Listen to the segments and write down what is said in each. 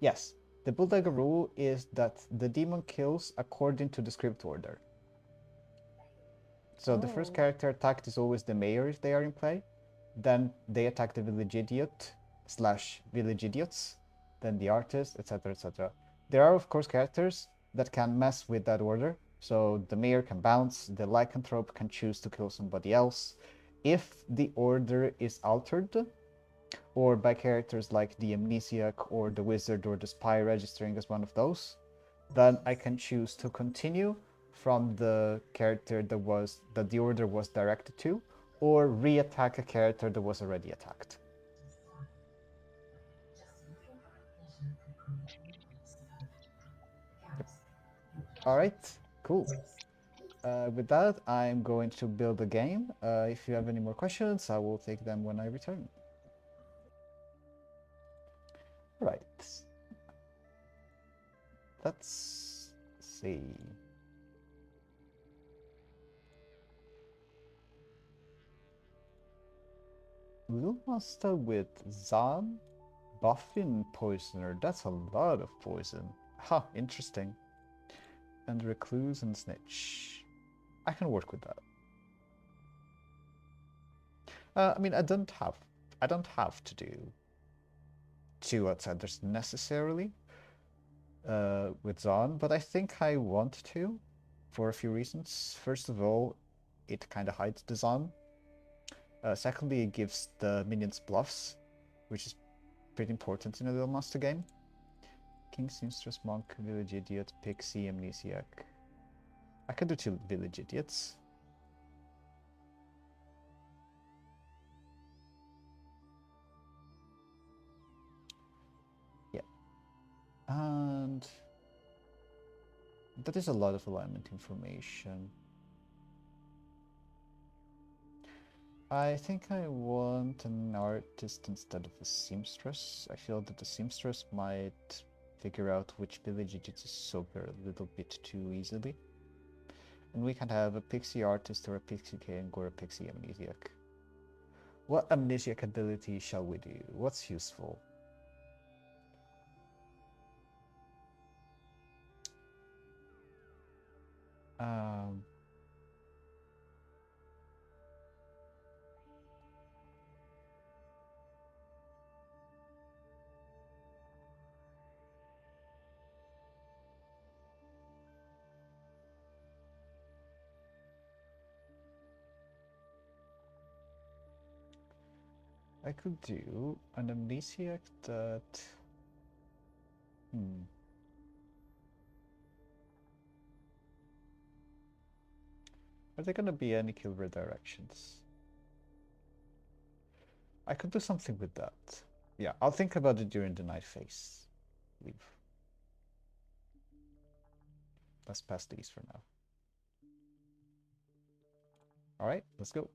Yes, the Bulldog rule is that the demon kills according to the script order. So the first character attacked is always the mayor if they are in play. Then they attack the village idiot / village idiots, then the artist, etc. etc. There are of course characters that can mess with that order. So the mayor can bounce, the lycanthrope can choose to kill somebody else. If the order is altered, or by characters like the amnesiac or the wizard or the spy registering as one of those, then I can choose to continue from the character that the order was directed to, or re-attack a character that was already attacked. Yep. All right, cool. With that, I'm going to build a game. If you have any more questions, I will take them when I return. All right. Let's see. Master with Zan, Buffin Poisoner. That's a lot of poison. Ha, interesting. And Recluse and Snitch. I can work with that. I mean, I don't have to do 2 outsiders necessarily with Zan, but I think I want to for a few reasons. First of all, it kind of hides the Zan. Secondly, it gives the minions bluffs, which is pretty important in a Duel Master game. King, Seamstress, Monk, Village Idiot, Pixie, Amnesiac. I could do 2 Village Idiots. Yeah. And that is a lot of alignment information. I think I want an artist instead of a seamstress. I feel that the seamstress might figure out which village it is sober a little bit too easily. And we can have a pixie artist or a pixie king or a pixie amnesiac. What amnesiac ability shall we do? What's useful? Um, I could do an amnesiac that... Are there gonna be any kill redirections? I could do something with that. Yeah, I'll think about it during the night phase. Leave. Let's pass these for now. Alright, let's go.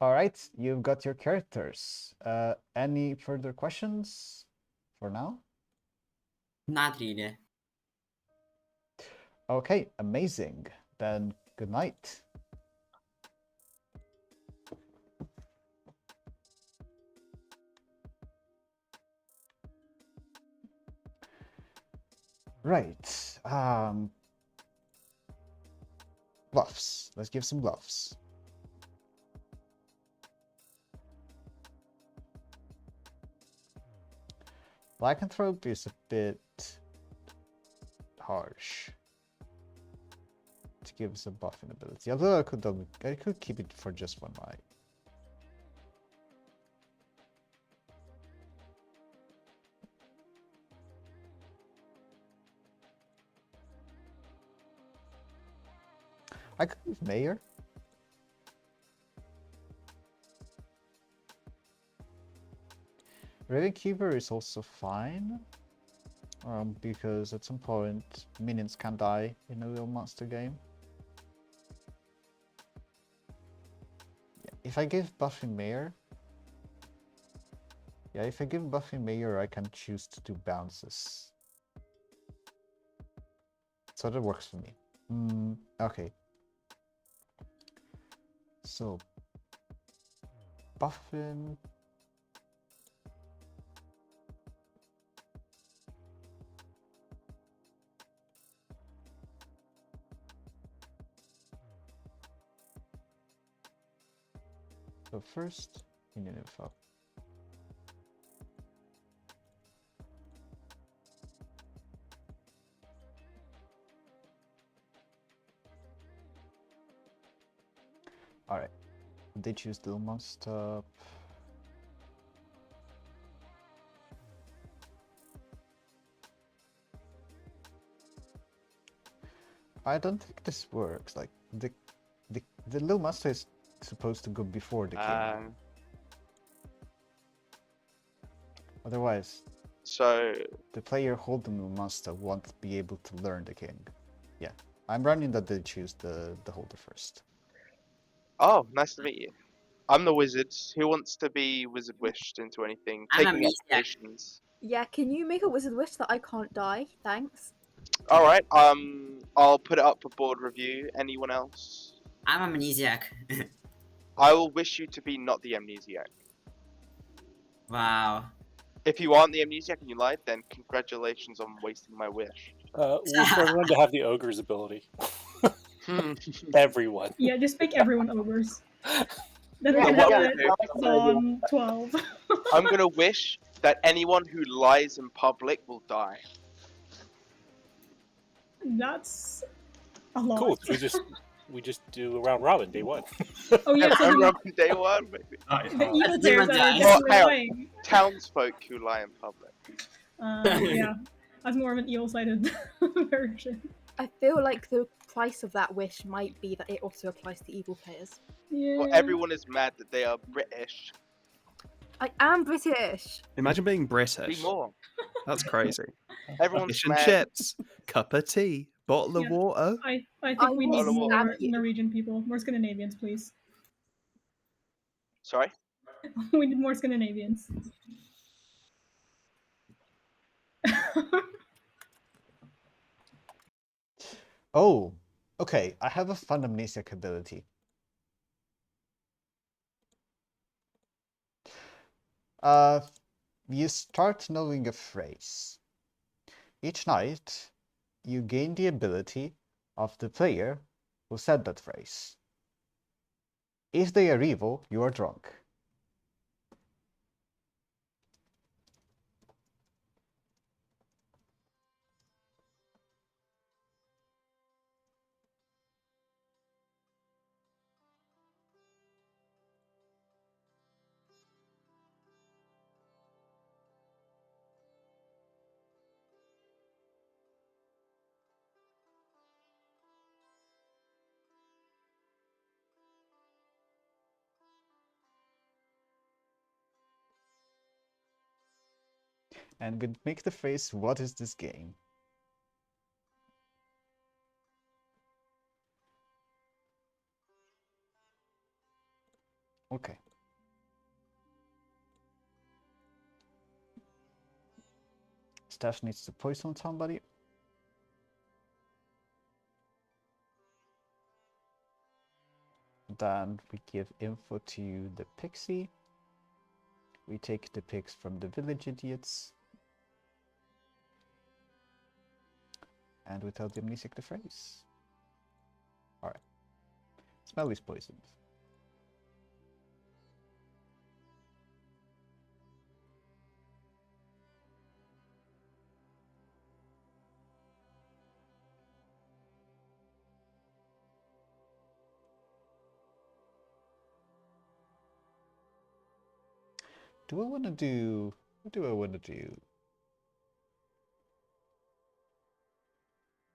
Alright, you've got your characters. Any further questions for now? Not really. Okay, amazing. Then good night. Right. Bluffs. Let's give some bluffs. Lycanthrope is a bit harsh to give us a buffing ability. Although I could keep it for just 1 eye. I could give Mayor. Ravenkeeper is also fine. Because at some point minions can die in a real monster game. Yeah, if I give buffing Mayor, I can choose to do bounces. So that works for me. Okay. So buffing So first, you need info. Alright. They choose the monster. I don't think this works. Like the little monster is supposed to go before the king. Otherwise, So the player holding the monster won't be able to learn the king. Yeah, I'm running that they choose the holder first. oh, nice to meet you. I'm the wizard. Who wants to be wizard wished into anything? I'm Taking Amnesiac. applications. Yeah, can you make a wizard wish that I can't die? Thanks. All right. I'll put it up for board review. Anyone else? I'm Amnesiac. I will wish you to be not the amnesiac. Wow. If you aren't the amnesiac and you lied, then congratulations on wasting my wish. Wish for everyone to have the ogre's ability. Everyone. Yeah, just make everyone ogres. Then we So can what have I'm it gonna do, on 12. I'm gonna wish that anyone who lies in public will die. That's a lot. Cool. We just do a round robin day one. Oh yeah, so I'm the, on day one, maybe. the evil Everyone players that are dies. just Oh, hang on. lying. Townsfolk who lie in public. Yeah, that's more of an evil-sided version. I feel like the price of that wish might be that it also applies to evil players. Yeah. Well, everyone is mad that they are British. I am British. Imagine being Be British. more. That's crazy. Everyone's Fish and mad. chips, cup of tea, bottle of Yeah. water. I think I we will need more stab you. Norwegian people. More Scandinavians, please. Sorry? We need more Scandinavians. Oh, okay. I have a fun amnesiac ability. You start knowing a phrase. Each night, you gain the ability of the player who said that phrase. If they are evil, you are drunk. And we make the phrase, what is this game? Okay. Steph needs to poison somebody. Then we give info to the pixie. We take the pigs from the village idiots. And we tell the amnesiac the phrase. Alright. Smell is poisoned. Do I want to do... What do I want to do?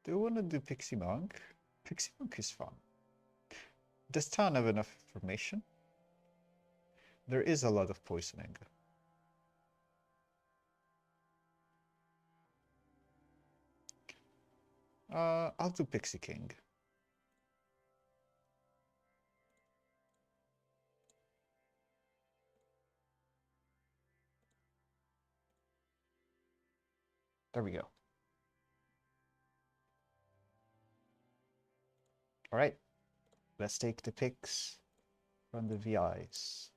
Do I want to do Pixie Monk? Pixie Monk is fun. Does town have enough information? There is a lot of poisoning. I'll do Pixie King. There we go. Alright. Let's take the pics from the VIs.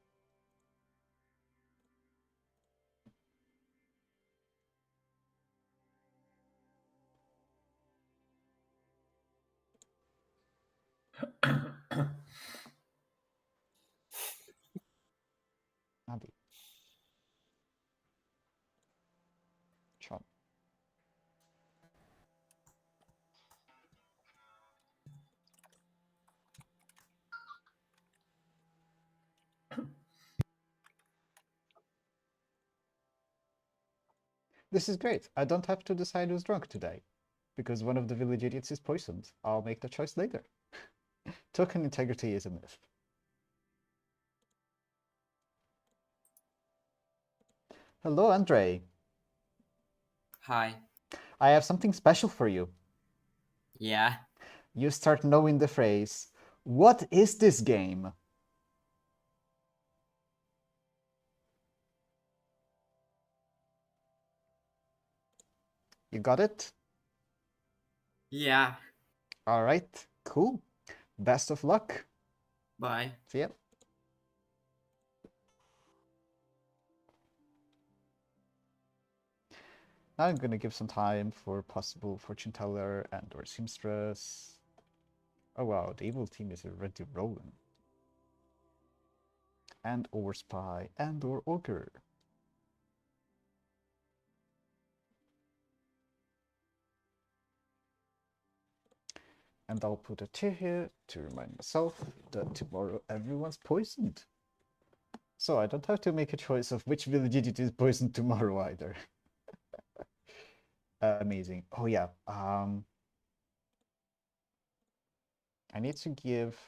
This is great. I don't have to decide who's drunk today, because one of the village idiots is poisoned. I'll make the choice later. Token integrity is a myth. Hello, Andre. Hi. I have something special for you. Yeah. You start knowing the phrase, "What is this game?" You got it? Yeah. All right, cool. Best of luck. Bye. See ya. Now I'm gonna give some time for possible fortune teller and or seamstress. Oh wow, the evil team is already rolling. And or spy and or ogre. And I'll put a tier here to remind myself that tomorrow everyone's poisoned. So I don't have to make a choice of which village idiot is poisoned tomorrow either. Amazing. Oh yeah. I need to give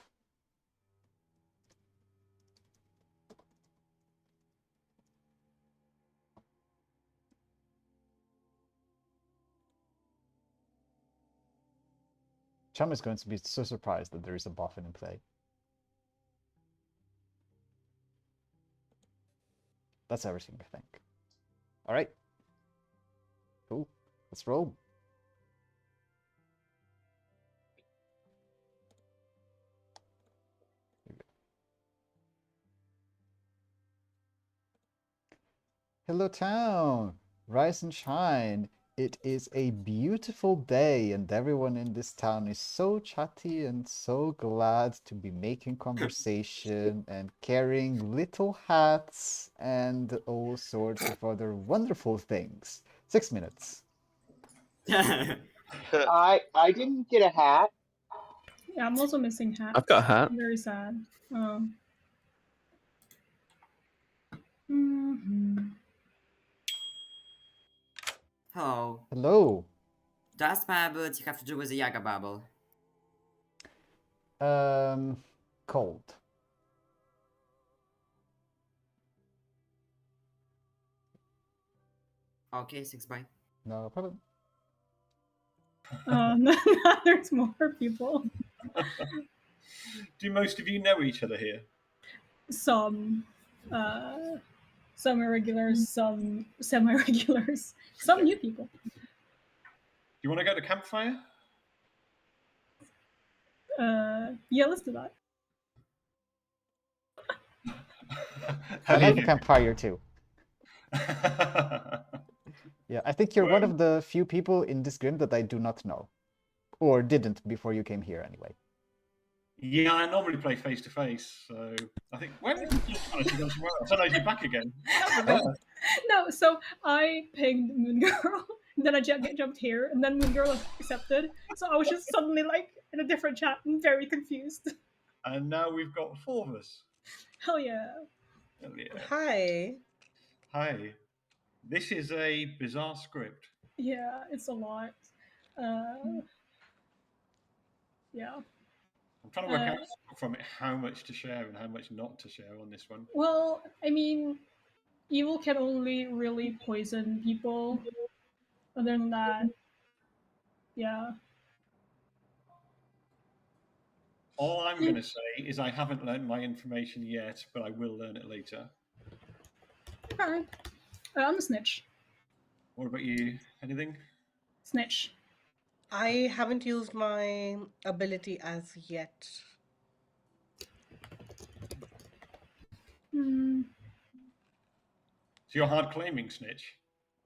Chum is going to be so surprised that there is a boffin in play. That's everything, I think. All right. Cool. Let's roll. Hello, town. Rise and shine. It is a beautiful day, and everyone in this town is so chatty and so glad to be making conversation and carrying little hats and all sorts of other wonderful things. 6 minutes. I didn't get a hat. Yeah, I'm also missing hat. I've got a hat. I'm very sad. Mhm. Hello. Hello. Does my ability have to do with the Yaga Bubble? Cold. Okay, 6 bye. No problem. Now there's more people. Do most of you know each other here? Some irregulars, some semi-regulars, some new people. Do you want to go to campfire? Yeah, let's do that. I like a campfire too. Yeah, I think you're one of the few people in this game that I do not know. Or didn't before you came here anyway. Yeah, I normally play face to face, so I think where did you go somewhere else? I know you're back again. No, so I pinged Moon Girl, and then I jumped here, and then Moon Girl accepted. So I was just suddenly like in a different chat and very confused. And now we've got 4 of us. Hell yeah. Hell yeah. Hi. Hi. This is a bizarre script. Yeah, it's a lot. Yeah. I'm trying to work out from it how much to share and how much not to share on this one. Well, I mean, evil can only really poison people. Other than that, yeah. All I'm going to say is I haven't learned my information yet, but I will learn it later. Alright. I'm a snitch. What about you? Anything? Snitch. I haven't used my ability as yet. Hmm. So you're hard claiming snitch?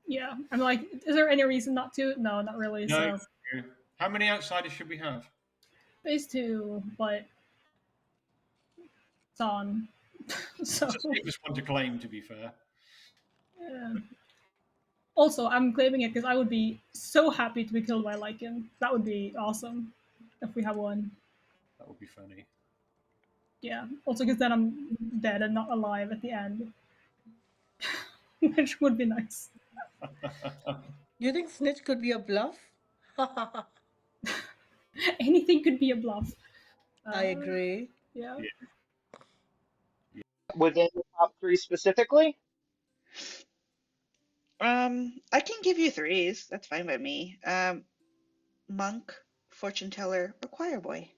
Yeah. I'm like, is there any reason not to? No, not really. No. So How many outsiders should we have? phase 2, but it's on. So It's a safest one to claim, to be fair. yeah. Also, I'm claiming it because I would be so happy to be killed by Lycan. That would be awesome if we have one. That would be funny. Yeah. Also, because then I'm dead and not alive at the end, which would be nice. You think snitch could be a bluff? Anything could be a bluff. I agree. Yeah. Within the top 3 specifically? I can give you threes. That's fine by me. Monk, fortune teller, or choir boy.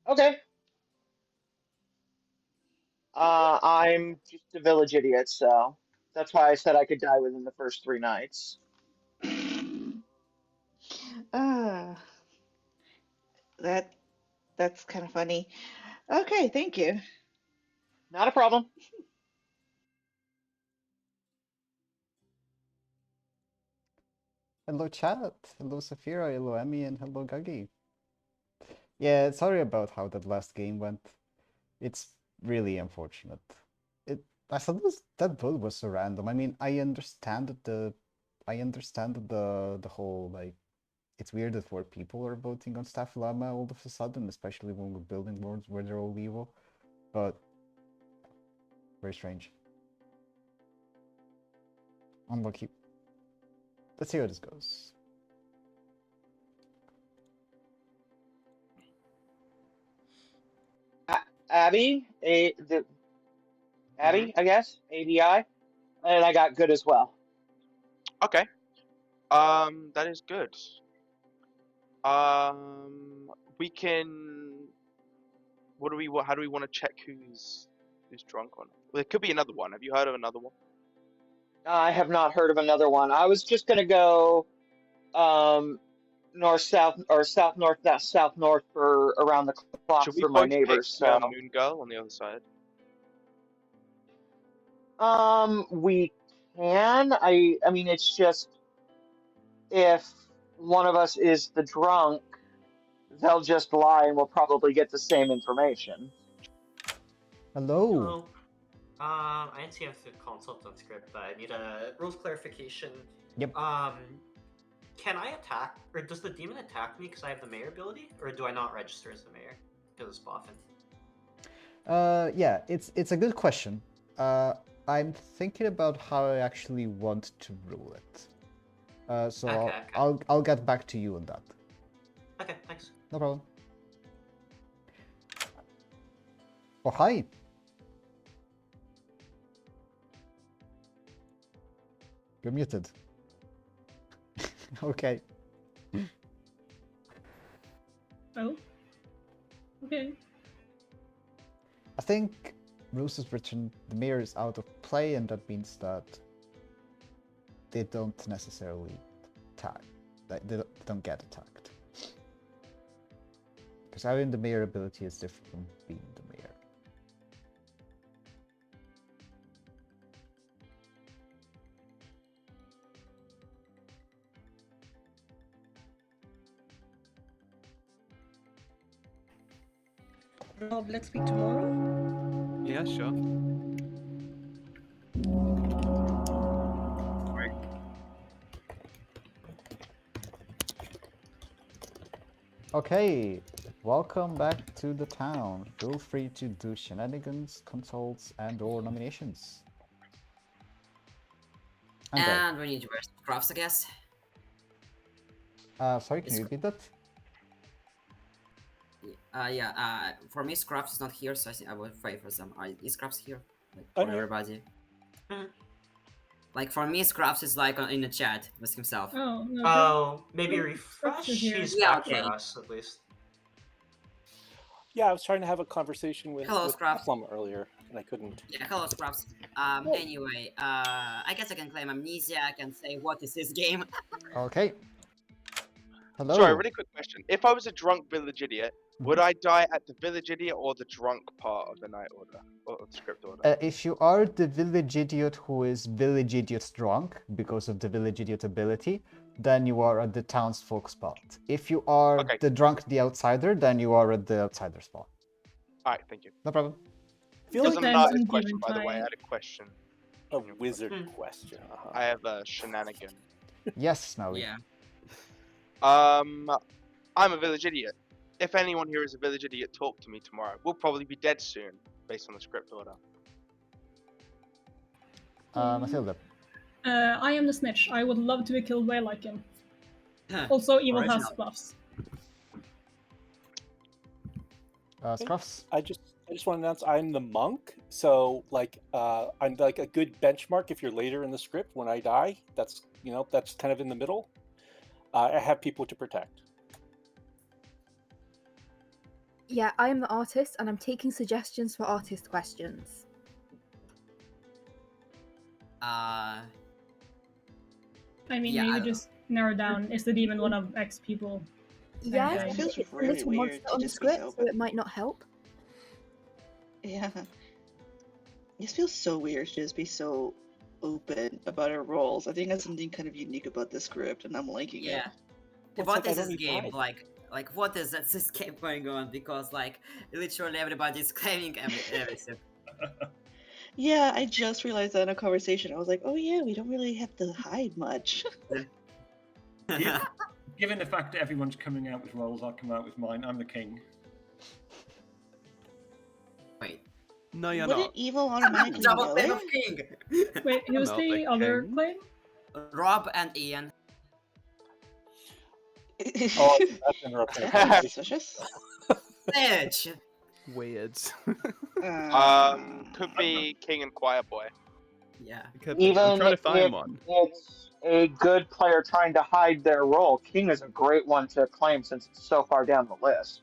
Okay. I'm just a village idiot, so that's why I said I could die within the first 3 nights. Ah, that's kind of funny. Okay, thank you. Not a problem. Hello chat, hello Safira, hello Emmy, and hello Gagi. Yeah, sorry about how that last game went. It's really unfortunate. I thought that vote was so random. I mean, I understand the whole like it's weird that 4 people are voting on Staff Llama all of a sudden, especially when we're building worlds where they're all evil. But very strange. Unlucky. Let's see how this goes. Abby, Abby, I guess, ABI, and I got good as well. Okay. That is good. We can. How do we want to check who's drunk on it? Well, there could be another one. Have you heard of another one? I have not heard of another one. I was just gonna go north south or south north for around the clock Should we for my both neighbors. pick So Moon Girl on the other side? we can. I mean, it's just if one of us is the drunk, they'll just lie and we'll probably get the same information. Hello. Hello. I actually have to consult on script, but I need a rules clarification. Yep. Can I attack, or does the demon attack me because I have the mayor ability, or do I not register as the mayor because it's Boffin? Yeah, it's a good question. I'm thinking about how I actually want to rule it. So Okay. I'll get back to you on that. Okay, thanks. No problem. Oh, hi. You're muted. Okay. Oh. Okay. I think Bruce has written the mayor is out of play, and that means that they don't necessarily attack. They don't get attacked. Because having the mayor ability is different from being the mayor. Rob, let's speak tomorrow. Yeah, sure. Okay, welcome back to the town. Feel free to do shenanigans, consults, and/or nominations. Andre. And we need to wear scruffs, I guess. Sorry, can you repeat that? For me, Scraps is not here, so I think I would favor them. Is Scraps here? Like, for everybody. Like, for me, Scraps is like in the chat with himself. Oh, no, Oh, maybe no, refresh? Scraps is here. He's Yeah, back okay. for us, at least. Yeah, I was trying to have a conversation with Hello, Scraps. Plum earlier, and I couldn't. Yeah, hello, Scraps. Anyway, I guess I can claim amnesia. I can say, what is this game? Okay. Hello. Sorry, really quick question. If I was a drunk village idiot, would I die at the village idiot or the drunk part of the night order or the script order? If you are the village idiot who is village idiot drunk because of the village idiot ability, then you are at the townsfolk spot. If you are the drunk, the outsider, then you are at the outsider spot. Alright, thank you. No problem. It wasn't an artist question, by the way. I had a question. A wizard question. I have a shenanigan. Yes, Snowy. Yeah. I'm a village idiot. If anyone here is a village idiot, talk to me tomorrow. We'll probably be dead soon, based on the script order. Matilda. I am the snitch. I would love to be killed by Lycan. Also, evil has Original. buffs. Scruffs. I just want to announce I'm the monk, so like I'm like a good benchmark if you're later in the script when I die. That's that's kind of in the middle. I have people to protect. Yeah, I am the artist, and I'm taking suggestions for artist questions. I mean, Yeah, you I could don't just narrow down, is the demon one of X people? Yeah, Okay. It feels it's a really little weird monster to on the just be script, so so it might not help. Yeah. This feels so weird to just be so open about our roles. I think that's something kind of unique about this script, and I'm liking it. Yeah. Well, What it's like I is don't this need game pride. like? What is this game going on? Because like literally everybody is claiming everything. Yeah, I just realized that in a conversation. I was like, oh yeah, we don't really have to hide much. Yeah. Given the fact that everyone's coming out with roles, I'll come out with mine. I'm the king. Wait. No, you're Wouldn't not. evil automatically Double know claim it? of king. Wait, who's Not the the other king. claim? Rob and Ian. Oh, that's interrupting a conversation. Suspicious. Snitch. Weird. Could be King and Quiet Boy. Yeah. It could be. I'm Even trying to if find one. it's a good player trying to hide their role, King is a great one to claim since it's so far down the list.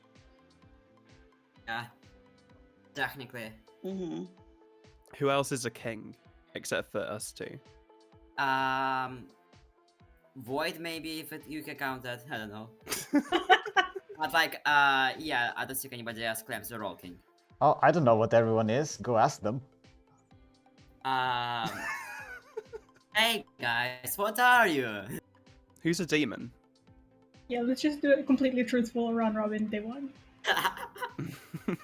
Yeah. Technically. Mm-hmm. Who else is a king except for us two? Void maybe if you can count that. I don't know. But like, yeah, I don't think anybody else claims the role king. Oh, I don't know what everyone is. Go ask them. Hey guys, what are you? Who's a demon? Yeah, let's just do it completely truthful round robin day one. I mean,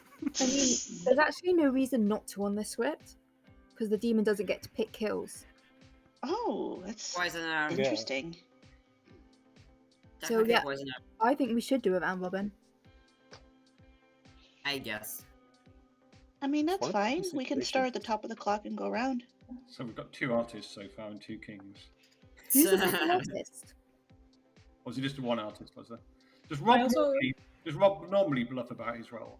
there's actually no reason not to on this script, because the demon doesn't get to pick kills. Oh, that's Poisoner. interesting. So Technically yeah, poisoner, I think we should do a round robin. I guess. I mean, that's What a fine. fun We can situation. start at the top of the clock and go around. So we've got 2 artists so far and 2 kings. Who's the best artist? Or was it just one artist, was there? Does Rob normally bluff about his role?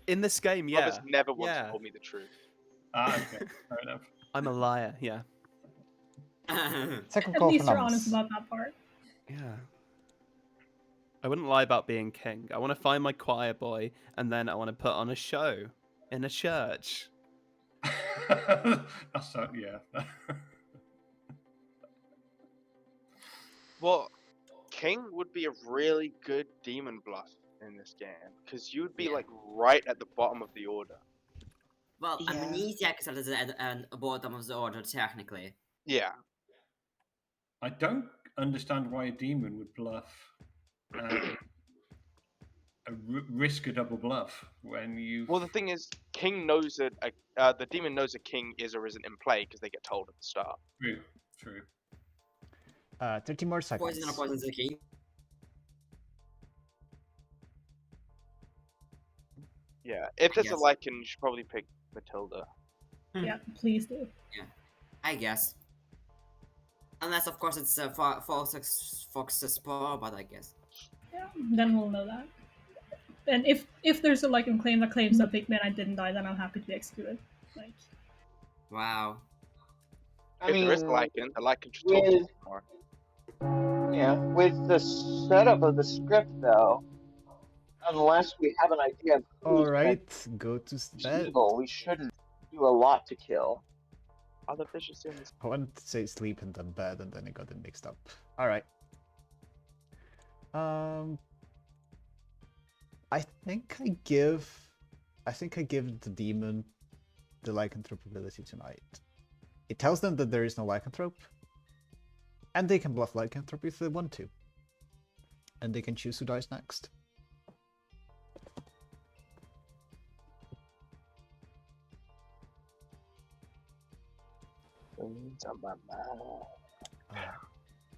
In this game, Rob yeah. has never once Yeah. told me the truth. Ah, okay. Fair enough. I'm a liar, yeah. Second At call for least you're honest numbers. about that part. Yeah. I wouldn't lie about being king. I want to find my choir boy, and then I want to put on a show in a church. That's so, yeah. Well, King would be a really good demon bluff in this game because you would be Yeah. like right at the bottom of the order. Well, Yeah. Amnesiac is at the bottom of the order technically. Yeah. I don't understand why a demon would bluff. Risk a double bluff when you. Well, the thing is, King knows that the demon knows a king is or isn't in play because they get told at the start. True. 30 more seconds. Poisoner poisons the king. Yeah. If there's a guess. Lycan, you should probably pick Matilda. Yeah, please do. I guess. Unless of course it's Fox's spore, but I guess. Yeah, then we'll know that. And if there's a Lycan claim that claims that Big Man I didn't die, then I'm happy to be executed. Like, Wow. I If there is a mean, Lycan, the Lycan should talk to with- you more. yeah, with the setup of the script, though, unless we have an idea of who's Alright, go to bed. evil, we shouldn't do a lot to kill. Other vicious sins. I wanted to say sleep and then bed, and then I got it mixed up. Alright. I think I give the demon the lycanthrope ability tonight. It tells them that there is no lycanthrope, and they can bluff lycanthrope if they want to. And they can choose who dies next.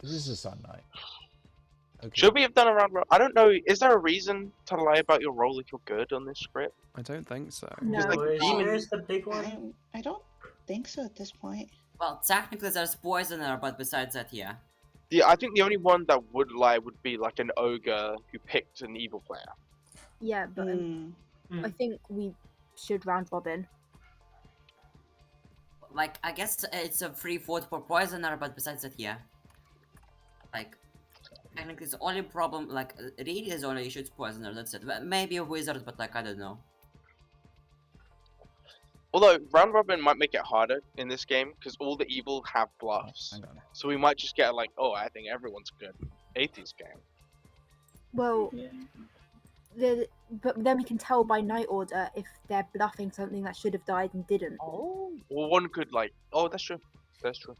This is a sun night. Okay. Should we have done a round? I don't know. Is there a reason to lie about your role if you're good on this script? I don't think so. no. like, Where's demon- yours the big one? I don't think so at this point. Well, technically there's poisoner, but besides that, yeah. Yeah, I think the only one that would lie would be like an ogre who picked an evil player. Yeah, but I think we should round robin. Like, I guess it's a free vote for poisoner, but besides that, yeah. Like, technically the only problem, like, really is only issue is poisoner, that's it. Maybe a wizard, but like, I don't know. Although round robin might make it harder in this game because all the evil have bluffs, so we might just get like, oh, I think everyone's good. Atheist game. Well, but then we can tell by night order if they're bluffing something that should have died and didn't. Oh. Well, one could like, oh, that's true. That's true.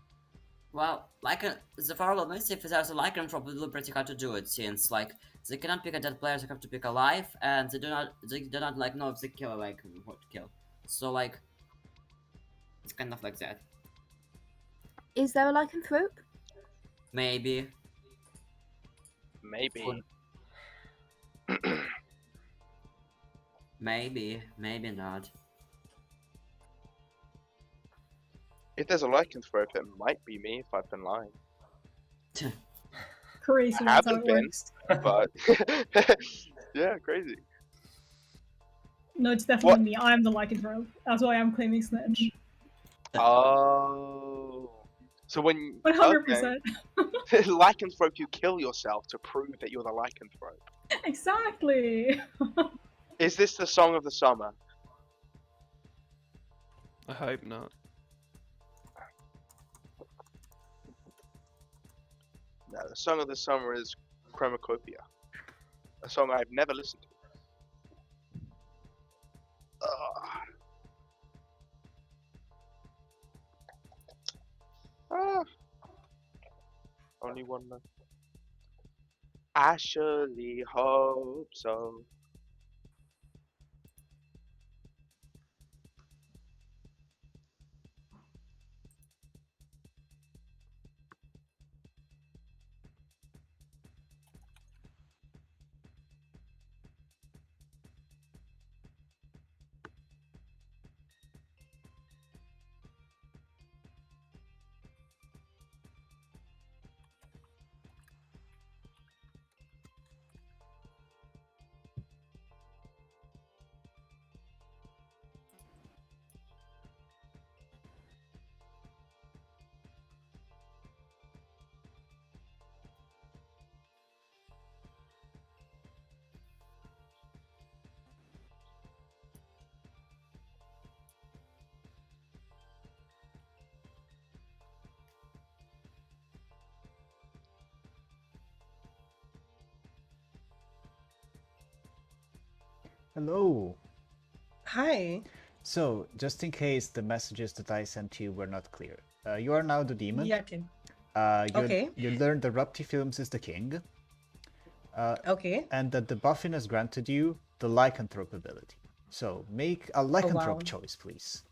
Well, the problem is if there's a lycanthrope, it will be pretty hard to do it since like they cannot pick a dead player, they have to pick a life, and they do not like know if they kill like what to kill. So like, it's kind of like that. Is there a lycanthrope? Maybe. Maybe. Maybe not. If there's a lycanthrope, it might be me if I've been lying. Crazy. I That's how haven't it been, works. but yeah, crazy. No, it's definitely me. I'm the lycanthrope. That's why I'm claiming snitch. Oh. So when 100%. lycanthrope, you kill yourself to prove that you're the lycanthrope. Exactly. Is this the song of the summer? I hope not. No, the song of the summer is Chromacopia, a song I've never listened to. Only one left. I surely hope so. Hello. Hi. So, just in case the messages that I sent you were not clear, you are now the demon. Yeah, Tim. Okay. You learned the Rupti Films is the king. Okay. And that the buffing has granted you the lycanthrope ability. So, make a lycanthrope choice, please.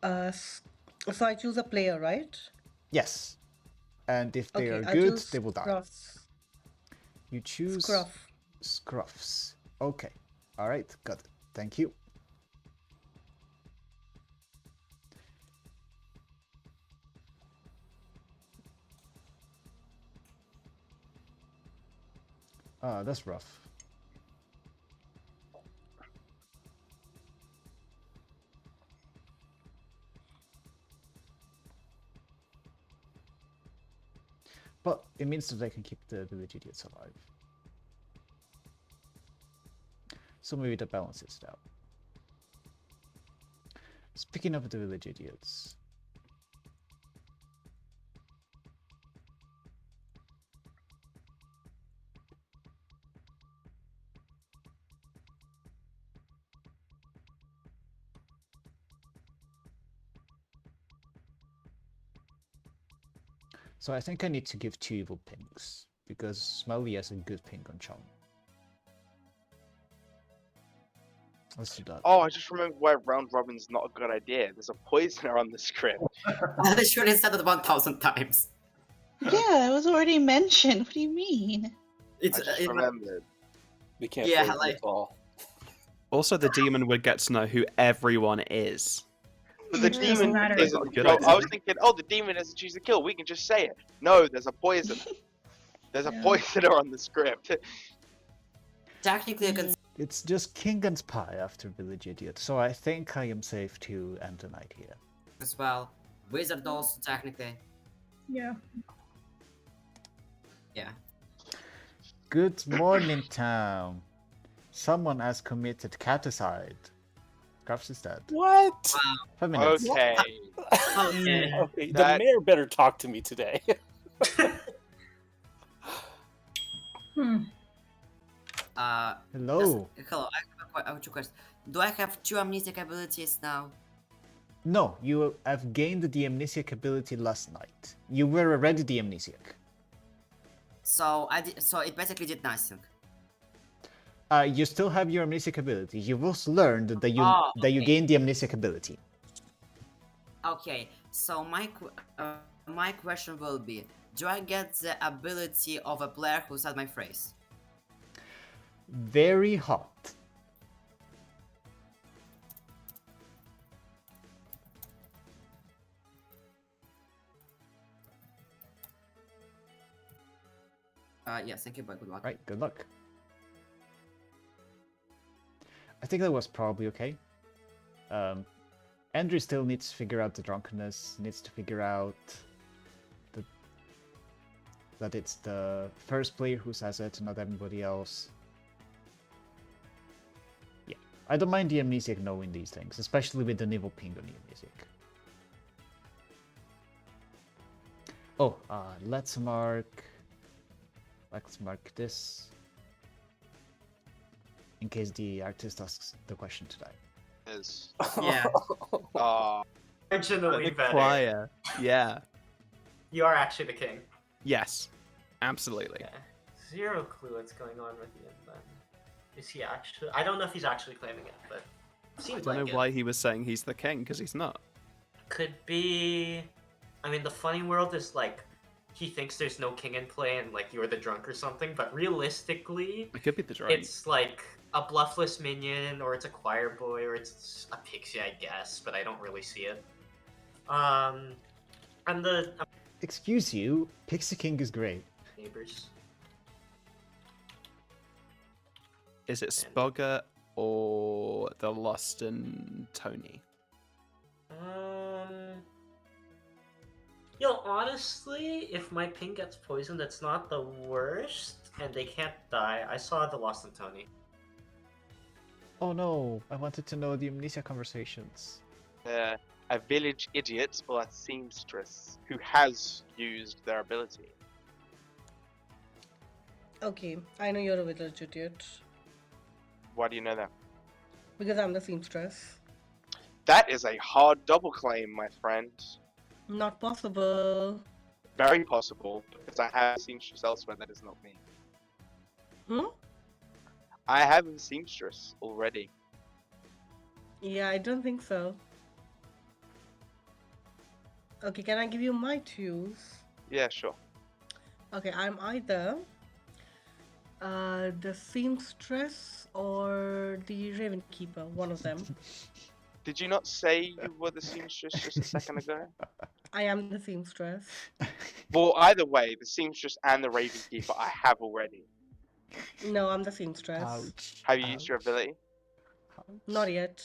So I choose a player, right? Yes. And if they are I good, choose they will die. Scruffs. You choose Scruff. Scruffs. Okay. All right. Got it. Thank you. That's rough. But it means that they can keep the village idiots alive. So maybe that balances it out. Speaking of the village idiots. So I think I need to give 2 evil pings, because Smelly has a good ping on Chong. Let's do that. Oh, I just remembered why round robin's not a good idea. There's a poisoner on the script. I should have said it 1,000 times. Yeah, it was already mentioned. What do you mean? I just remembered. We can't Yeah, play like- this all. Also, the demon would get to know who everyone is. But the Which doesn't demon matter. isn't. Good No, idea. I was thinking, oh, the demon doesn't choose to kill. We can just say it. No, there's a poison. There's a Yeah. poisoner on the script. Technically, you can It's just king and spy after village idiot, so I think I am safe to end the night here. as well. Wizard also technically. Yeah. Yeah. Good morning, town. Someone has committed caticide. Scruffs is dead. What? 5 minutes. Okay. Okay. Okay, the That- mayor better talk to me today. Hmm. Hello. Hello, I have two questions. Do I have 2 amnesic abilities now? No, you have gained the amnesiac ability last night. You were already the amnesiac. So so it basically did nothing. You still have your amnesiac ability. You've also learned that you Okay. gained the amnesiac ability. Okay, so my question will be, do I get the ability of a player who said my phrase? Very hot. Yes, thank you, but good luck. Right, good luck. I think that was probably okay. Andrew still needs to figure out the drunkenness, needs to figure out that it's the first player who says it, not everybody else. Yeah, I don't mind the amnesiac knowing these things, especially with the naval ping on the amnesiac. Oh, let's mark this in case the artist asks the question today. Is Yeah. Originally The better. choir. Yeah. You are actually the king. Yes. Absolutely. Yeah. Zero clue what's going on with Ian then. Is he actually? I don't know if he's actually claiming it, but I seems don't like know it. why he was saying he's the king, because he's not. Could be. I mean, the funny world is like he thinks there's no king in play and like you're the drunk or something, but realistically, It could be the drink. it's like a bluffless minion, or it's a choir boy, or it's a pixie, I guess, but I don't really see it. And the Excuse you, Pixie King is great. neighbors. Is it Spogger or the Lost and Tony? Honestly, if my ping gets poisoned, it's not the worst, and they can't die. I saw the Lost and Tony. Oh no, I wanted to know the amnesia conversations. a village idiot or a seamstress who has used their ability. Okay, I know you're a village idiot. Why do you know that? Because I'm the seamstress. That is a hard double claim, my friend. Not possible. Very possible, because I have a seamstress elsewhere that is not me. Hmm? I have a seamstress already. Yeah, I don't think so. Okay, can I give you my twos? Yeah, sure. Okay, I'm either the seamstress or the raven keeper, one of them. Did you not say you were the seamstress just a second ago? I am the seamstress. Well, either way, the seamstress and the raven keeper I have already. No, I'm the seamstress. Ouch. Have you used your ability? Not yet.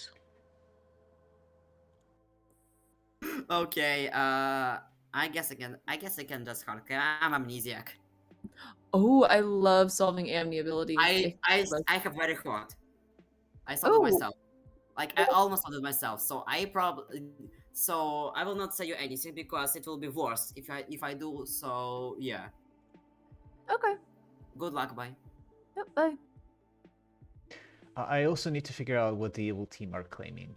Okay, I guess I can just hard. I'm amnesiac. Oh, I love solving amni ability. I have very hot. I solved Oh. myself. Like I almost solved myself. So I will not say you anything because it will be worse if I do. So yeah. Okay. Good luck, bye. Yep, bye. I also need to figure out what the evil team are claiming.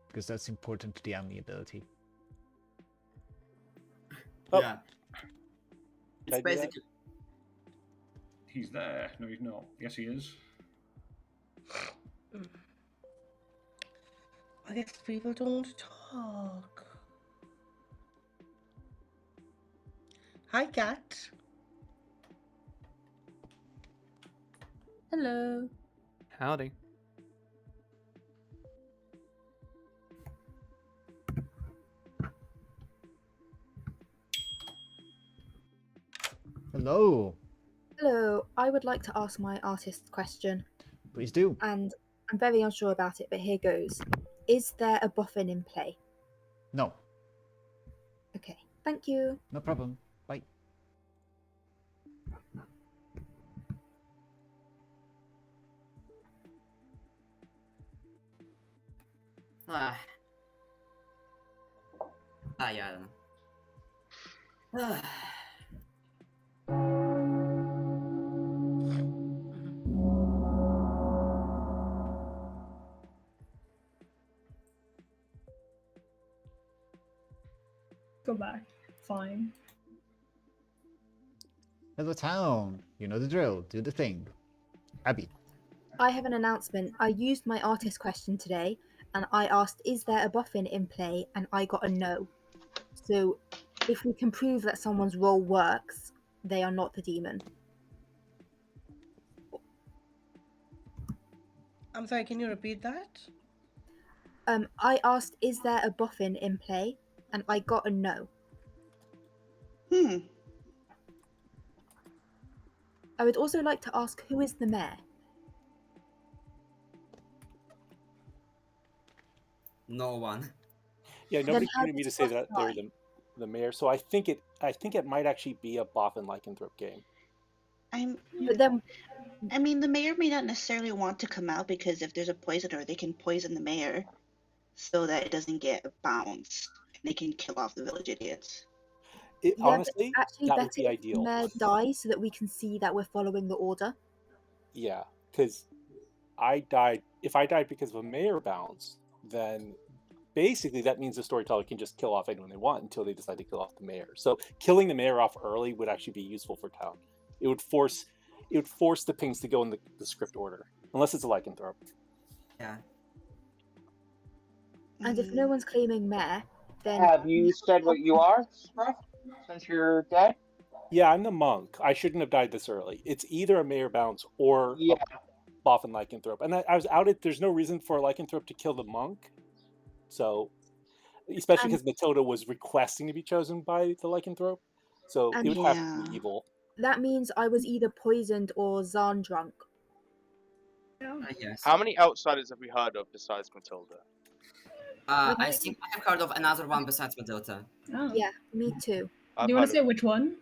Because that's important to the amni ability. Oh. Yeah. Can I It's do that? basically He's there. No, he's not. Yes, he is. I guess people don't talk. Hi, cat. Hello. Howdy. Hello. Hello, I would like to ask my artist question, Please do. and I'm very unsure about it, but here goes. Is there a boffin in play? No. Okay, thank you. No problem. Bye. Ah. Yeah, I don't know. Go back. Fine. Hello, town. You know the drill. Do the thing. Abby. I have an announcement. I used my artist question today, and I asked, is there a boffin in play? And I got a no. So, if we can prove that someone's role works, they are not the demon. I'm sorry, can you repeat that? I asked, is there a boffin in play? And I got a no. I would also like to ask, who is the mayor? No one. Yeah, Then nobody how wanted me to does say Scott that they're die? the mayor. So I think it might actually be a Boffin Lycanthrope game. But then, I mean, the mayor may not necessarily want to come out because if there's a poisoner, they can poison the mayor so that it doesn't get a bounce. And they can kill off the village idiots. yeah, Honestly, but actually that would better be if the ideal. mayor dies so that we can see that we're following the order. Yeah, because if I died because of a mayor bounce, then basically that means the storyteller can just kill off anyone they want until they decide to kill off the mayor. So killing the mayor off early would actually be useful for town. It would force the pings to go in the script order, unless it's a lycanthrope. Yeah. And if no one's claiming mayor, then Have you said what you are, Scruff, since you're dead? Yeah, I'm the monk. I shouldn't have died this early. It's either a mayor bounce or a Boffin lycanthrope. And I was outed. There's no reason for a lycanthrope to kill the monk. So, especially because Matilda was requesting to be chosen by the lycanthrope. So it would have to be evil. that means I was either poisoned or Zahn drunk. Yes. How many outsiders have we heard of besides Matilda? I think I have heard of another one besides Matilda. Oh. Yeah, me too. Do you want to say which one?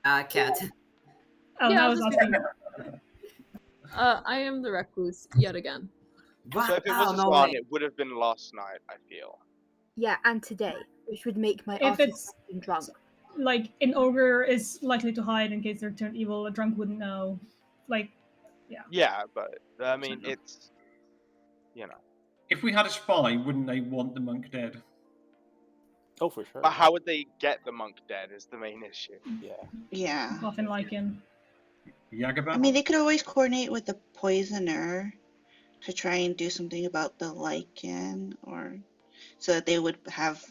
Cat. Oh, Yeah, now I I'll was just asking. I am the recluse yet again. So if it was no Zahn, way. it would have been last night, I feel. Yeah, and today, which would make my If artist it's question drunk. like an ogre is likely to hide in case they're turned evil, a drunk wouldn't know. Like, yeah. Yeah, but I mean, it's, you know. If we had a spy, wouldn't they want the monk dead? Oh, for sure. But how would they get the monk dead is the main issue. Yeah. Yeah. Often like him. I mean, they could always coordinate with the poisoner to try and do something about the lichen, or so that they would have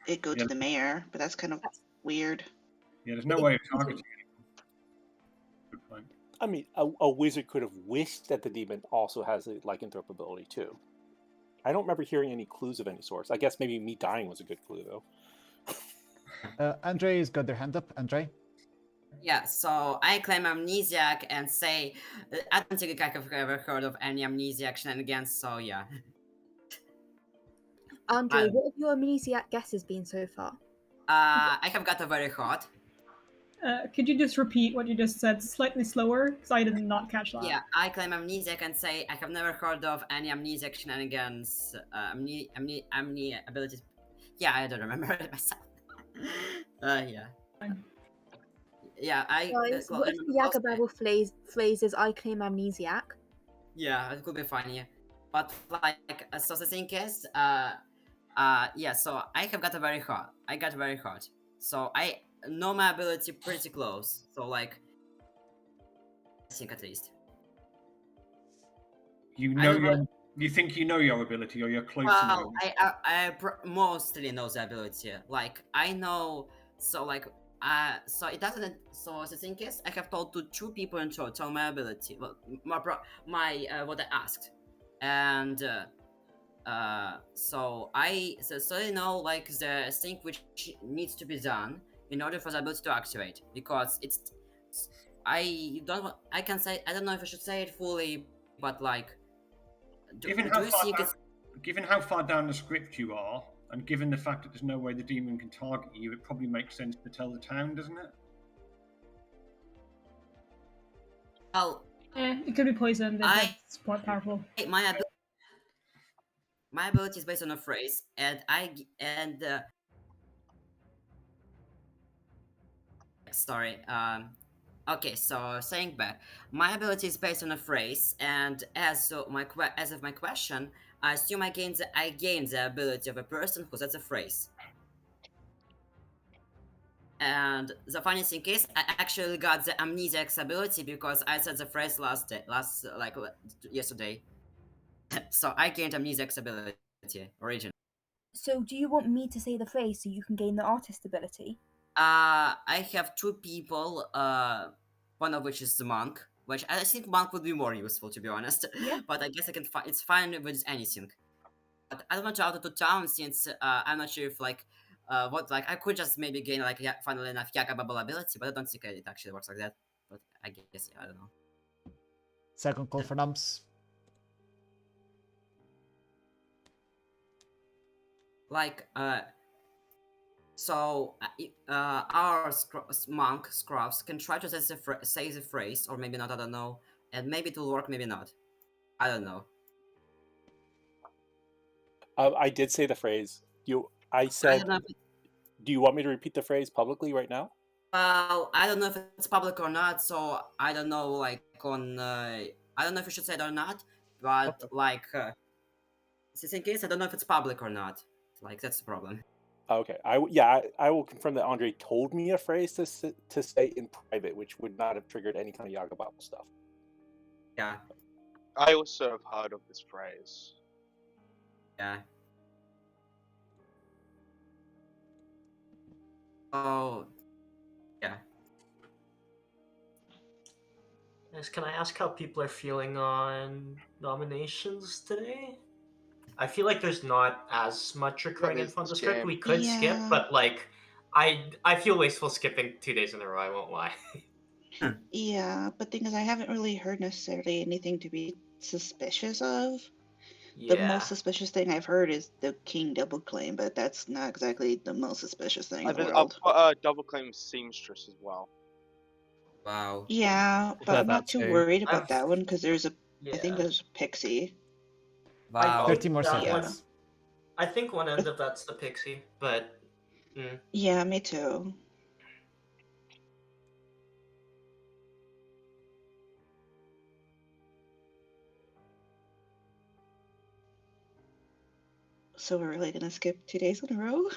it go to the mayor. But that's kind of weird. Yeah, there's no way of targeting anyone. Good point. I mean, a wizard could have wished that the demon also has a lycanthrope ability too. I don't remember hearing any clues of any sorts. I guess maybe me dying was a good clue though. Andre's got their hand up. Andre? Yeah, so I claim amnesiac and say I don't think I have ever heard of any amnesiac shenanigans, so yeah. Andre, what have your amnesiac guesses been so far? I have got a very hot. Could you just repeat what you just said slightly slower? Because I did not catch that. Yeah, I claim amnesiac and say I have never heard of any amnesiac shenanigans, abilities. Yeah, I don't remember it myself. Yeah. Yeah, Guys, what if the Yaga Barrel phrase is I claim amnesiac? Yeah, it could be funny. But like, so the thing is, yeah, so I have got a very hot. I got very hot. So I know my ability pretty close. So like, I think at least. You know you think you know your ability, or you're close to Well, knowing? I mostly know the ability. Like, I know, so like, so it doesn't. So the thing is, I have told to 2 people in total my ability. Well, my what I asked, and so I know like the thing which needs to be done in order for the ability to activate, because I can say, I don't know if I should say it fully, but like, Given how far down the script you are, and given the fact that there's no way the demon can target you, it probably makes sense to tell the town, doesn't it? Well, it could be poisoned. That's quite powerful. My ability is based on a phrase, and sorry. Okay, so saying back, my ability is based on a phrase, and as of my question, I assume I gain the ability of a person who says a phrase. And the funny thing is, I actually got the amnesiacs ability because I said the phrase yesterday. So I gained amnesiacs ability originally. So do you want me to say the phrase so you can gain the artist ability? I have two people, one of which is the monk, which I think monk would be more useful, to be honest. Yeah. But I guess I can it's fine with anything. But I don't want to out to town since I'm not sure if I could just maybe gain finally enough Yaga bubble ability, but I don't think it actually works like that. But I guess I don't know. Second call for nums. So our monk Scruffs can try to say the phrase, or maybe not, I don't know, and maybe it will work, maybe not. I don't know. I did say the phrase. I said, do you want me to repeat the phrase publicly right now? Well, I don't know if it's public or not, so I don't know, I don't know if you should say it or not, but since in case, I don't know if it's public or not. That's the problem. Okay, I will confirm that Andre told me a phrase to say in private, which would not have triggered any kind of Yaga Bubble stuff. Yeah. I also have heard of this phrase. Yeah. Oh, yeah. Guys, can I ask how people are feeling on nominations today? I feel like there's not as much recurring info on the script. We could skip, but I feel wasteful skipping 2 days in a row, I won't lie. Yeah, but thing is, I haven't really heard necessarily anything to be suspicious of. The most suspicious thing I've heard is the king double claim, but that's not exactly the most suspicious thing in the world. I've got a double claim seamstress as well. Wow. Yeah, but I'm not too worried about that one because there's I think there's a pixie. Wow. 30 more seconds. I think one end of that's the pixie, but... Yeah, me too. So we're really gonna skip 2 days in a row?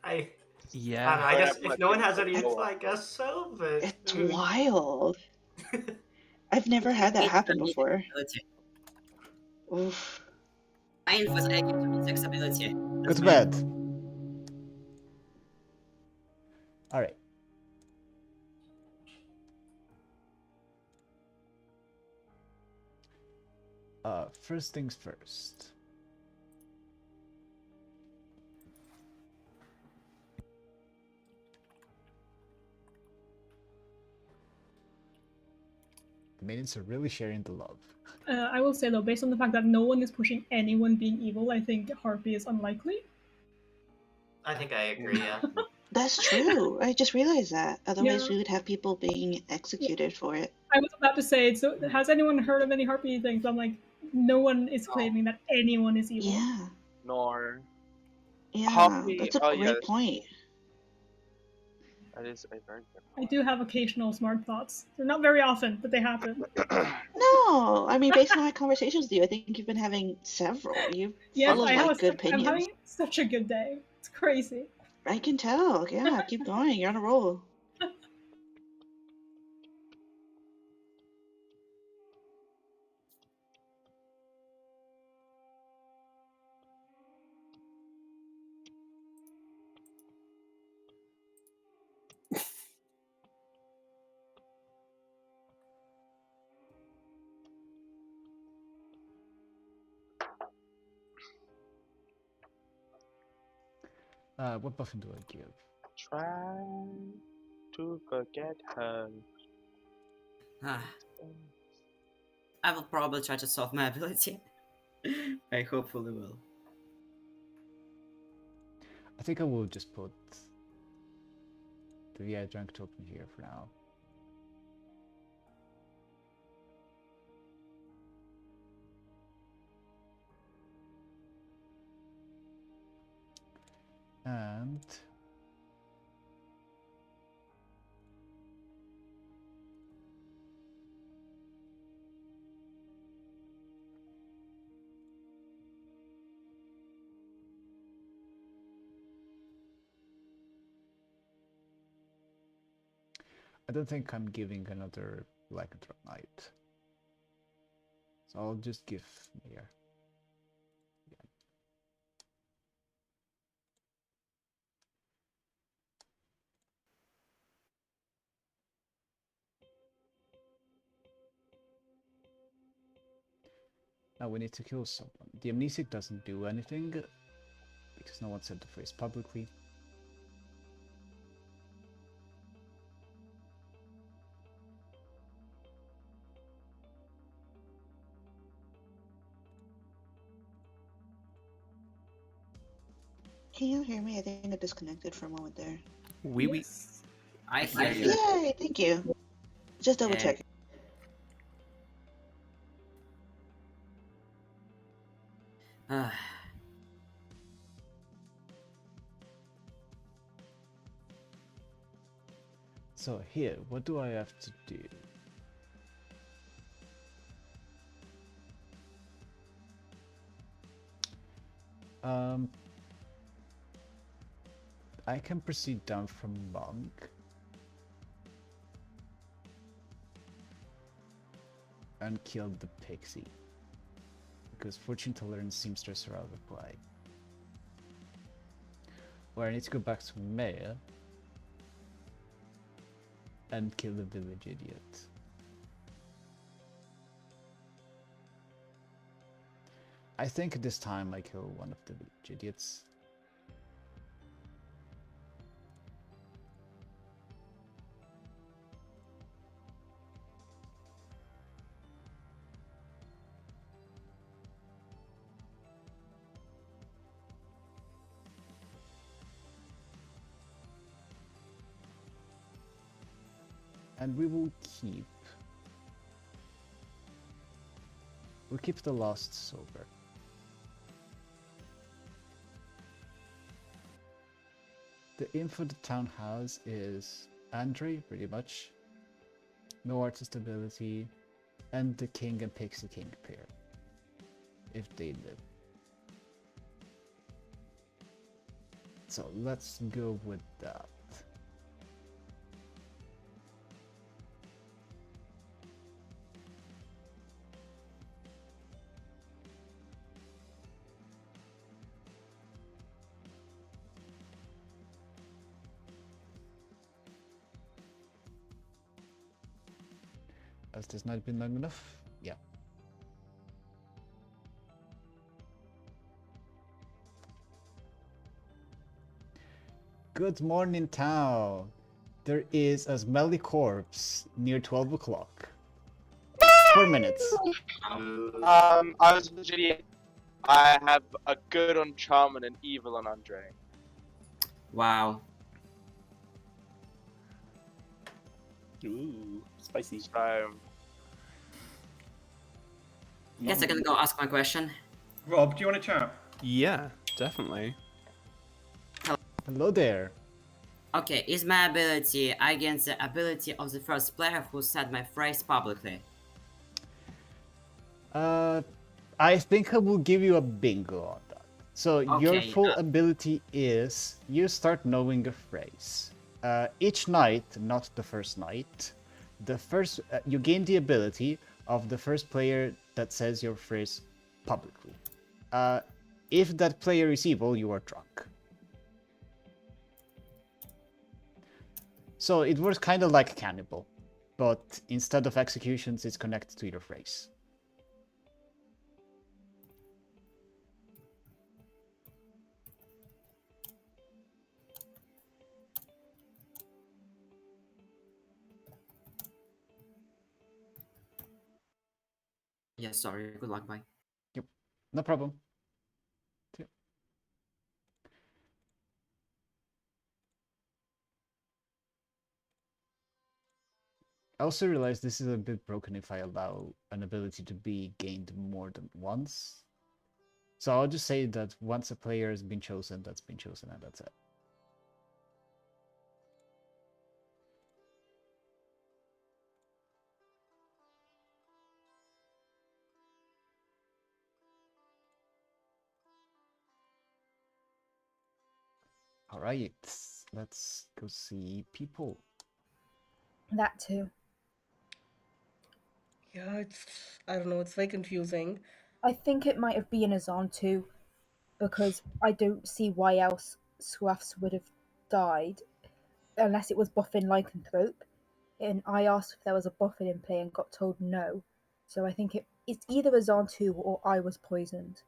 I guess if no one has any info, I guess so, but... It's wild. I've never had that happen before. Oof. Mine was accessibility. Go to bed. Alright. First things first. The maidens are really sharing the love. I will say though, based on the fact that no one is pushing anyone being evil, I think Harpy is unlikely. I think I agree, yeah. That's true. I just realized that. Otherwise, we would have people being executed for it. I was about to say, so has anyone heard of any Harpy things? I'm like, no one is claiming that anyone is evil. Yeah. No. Yeah, Harpy, that's a great point. That is a very good I do have occasional smart thoughts. They're not very often, but they happen. No, I mean, based on my conversations with you, I think you've been having several. You've full of like good opinions. I'm having such a good day. It's crazy. I can tell. Yeah, keep going. You're on a roll. What buffing do I give? Try to forget her. I will probably try to solve my ability. I hopefully will. I think I will just put the VI drunk token here for now. And I don't think I'm giving another Lycanthrope Knight. So I'll just give Mayor. Now we need to kill someone. The Amnesic doesn't do anything because no one said the phrase publicly. Can you hear me? I think I disconnected for a moment there. We. I hear you. Yay! Thank you. Just double checking. So here, what do I have to do? I can proceed down from Monk. And kill the Pixie. Because Fortune Teller and Seamstress are out of play. Or I need to go back to Maya and kill the Village Idiot. I think this time I kill one of the Village Idiots. And we will keep... We'll keep the Lost sober. The info the town has is Andre, pretty much. No artist ability. And the King and Pixie King pair. If they live. So let's go with that. Has this not been long enough? Yeah. Good morning, town. There is a smelly corpse near 12 o'clock. 4 minutes. I was legit. I have a good on Charm and an evil on Andre. Wow. Ooh, spicy. So, Guess I can go ask my question. Rob, do you want to chat? Yeah, definitely. Hello there. Okay, is my ability against the ability of the first player who said my phrase publicly? I think I will give you a bingo on that. So your Okay, full ability is you start knowing a phrase. Each night, not the first night, you gain the ability of the first player that says your phrase publicly. If that player is evil, you are drunk. So it works kind of like Cannibal, but instead of executions, it's connected to your phrase. Yeah, sorry. Good luck, bye. Yep, no problem. I also realize this is a bit broken if I allow an ability to be gained more than once. So I'll just say that once a player has been chosen, that's been chosen, and that's it. All right, let's go see people. That too. Yeah, I don't know, it's very confusing. I think it might have been Azan too, because I don't see why else Scruffs would have died unless it was Buffin Lycanthrope. And I asked if there was a Buffin in play and got told no. So I think it's either Azan too or I was poisoned.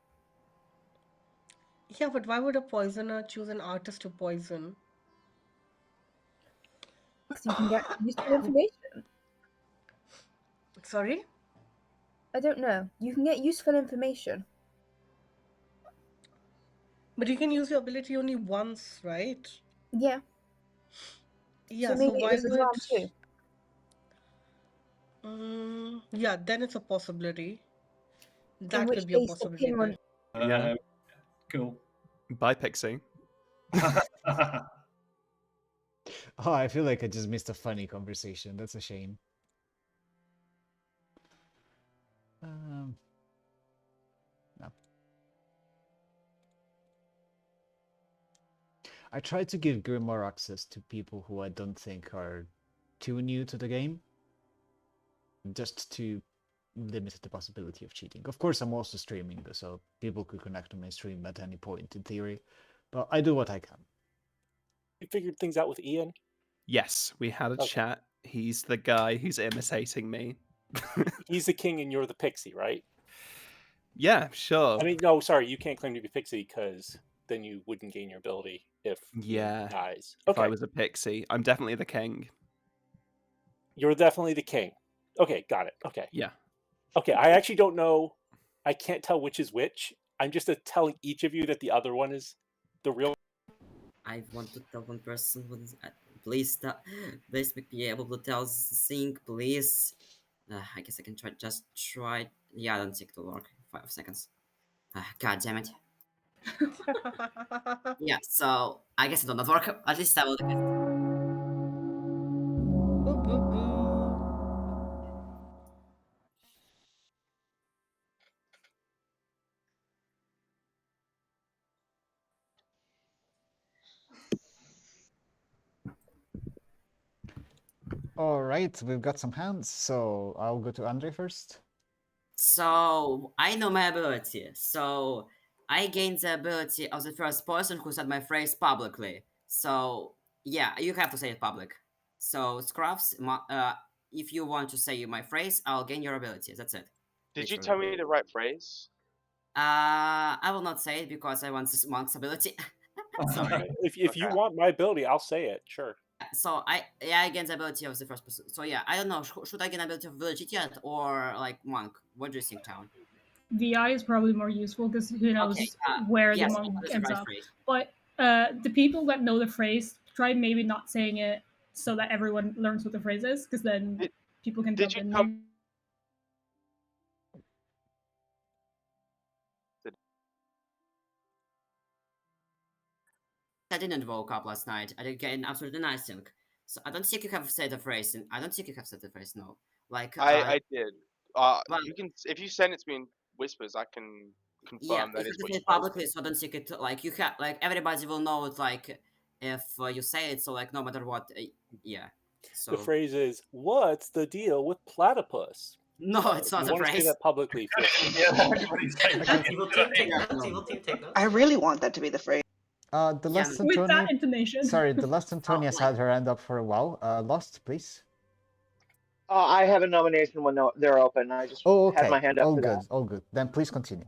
Yeah, but why would a poisoner choose an artist to poison? Because you can get useful information. Sorry? I don't know. You can get useful information. But you can use your ability only once, right? Yeah. Yeah, So maybe it why was would... Azan too. Yeah, then it's a possibility. In That which could be a case the possibility. ping Then. Yeah. Cool. Bye, Pixie. Oh, I feel like I just missed a funny conversation. That's a shame. No. I try to give Grimoire access to people who I don't think are too new to the game, just to limit the possibility of cheating. Of course, I'm also streaming this, so people could connect to my stream at any point in theory, but I do what I can. You figured things out with Ian? Yes, we had a chat. He's the guy who's imitating me. He's the king and you're the pixie, right? Yeah, sure. I mean, no, sorry, you can't claim to be pixie because then you wouldn't gain your ability if he dies. If I was a pixie, I'm definitely the king. You're definitely the king. Okay, got it. Okay. Yeah. Okay, I actually don't know. I can't tell which is which. I'm just telling each of you that the other one is the real. I want to tell one person, please stop. Please make me able to tell thing, please. I guess I can try. Yeah, I don't think it'll work. 5 seconds. God damn it. Yeah, so I guess it will not work. At least I will do it. All right, we've got some hands, so I'll go to Andre first. So I know my ability. So I gained the ability of the first person who said my phrase publicly. So yeah, you have to say it public. So Scruffs, if you want to say my phrase, I'll gain your ability. That's it. Did you tell me the right phrase? I will not say it because I want this monk's ability. Sorry. If you want my ability, I'll say it. Sure. So I gain the ability of the first person. So yeah, I don't know. Should I gain ability of village idiot or like monk? What do you think, Town? VI is probably more useful because who knows where the monk ends up. But the people that know the phrase, try maybe not saying it so that everyone learns what the phrase is, because then people can jump in there. I didn't woke up last night. I did get absolutely nothing. So I don't think you have said the phrase. I don't think you have said the phrase. No. Like I did. You can if you send it to me in whispers, I can confirm that is what you publicly. So I don't think it like you have like everybody will know it like if you say it. So like no matter what, yeah. So the phrase is, "What's the deal with platypus?" No, it's not a phrase. Say that publicly. I really want that to be the phrase. The last with that intonation. Sorry, the last Antonia's had her hand up for a while. Lost, please. I have a nomination when they're open. I just had my hand up for that. All good. Then please continue.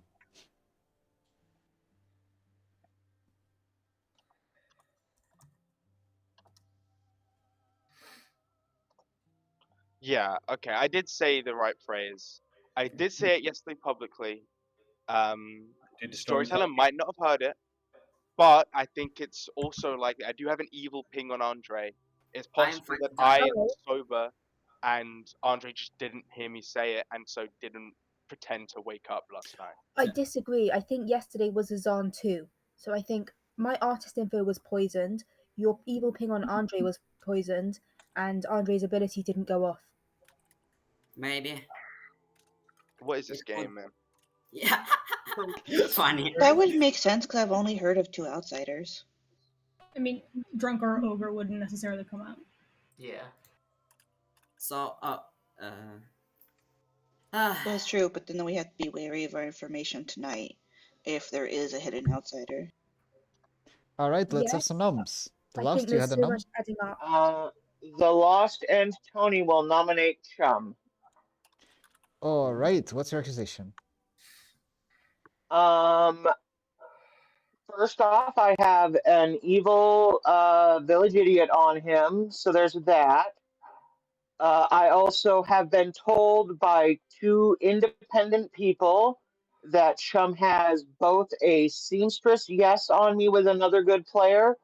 Yeah, okay. I did say the right phrase. I did say it yesterday publicly. Did Storyteller might not have heard it, but I think it's also likely. I do have an evil ping on Andre. It's possible that I am sober, and Andre just didn't hear me say it, and so didn't pretend to wake up last night. I disagree. I think yesterday was a Zon too. So I think my artist info was poisoned, your evil ping on Andre was poisoned, and Andre's ability didn't go off. Maybe. What is this game, man? Yeah. It's funny. That would make sense because I've only heard of 2 outsiders. I mean, drunk or ogre wouldn't necessarily come out. Yeah. So, That's true, but then we have to be wary of our information tonight if there is a hidden outsider. All right, let's have some noms. The I last think you there's had a so nom. much adding up. The Lost and Tony will nominate Chum. All right, what's your accusation? First off, I have an evil village idiot on him, so there's that. I also have been told by 2 independent people that Chum has both a seamstress yes on me with another good player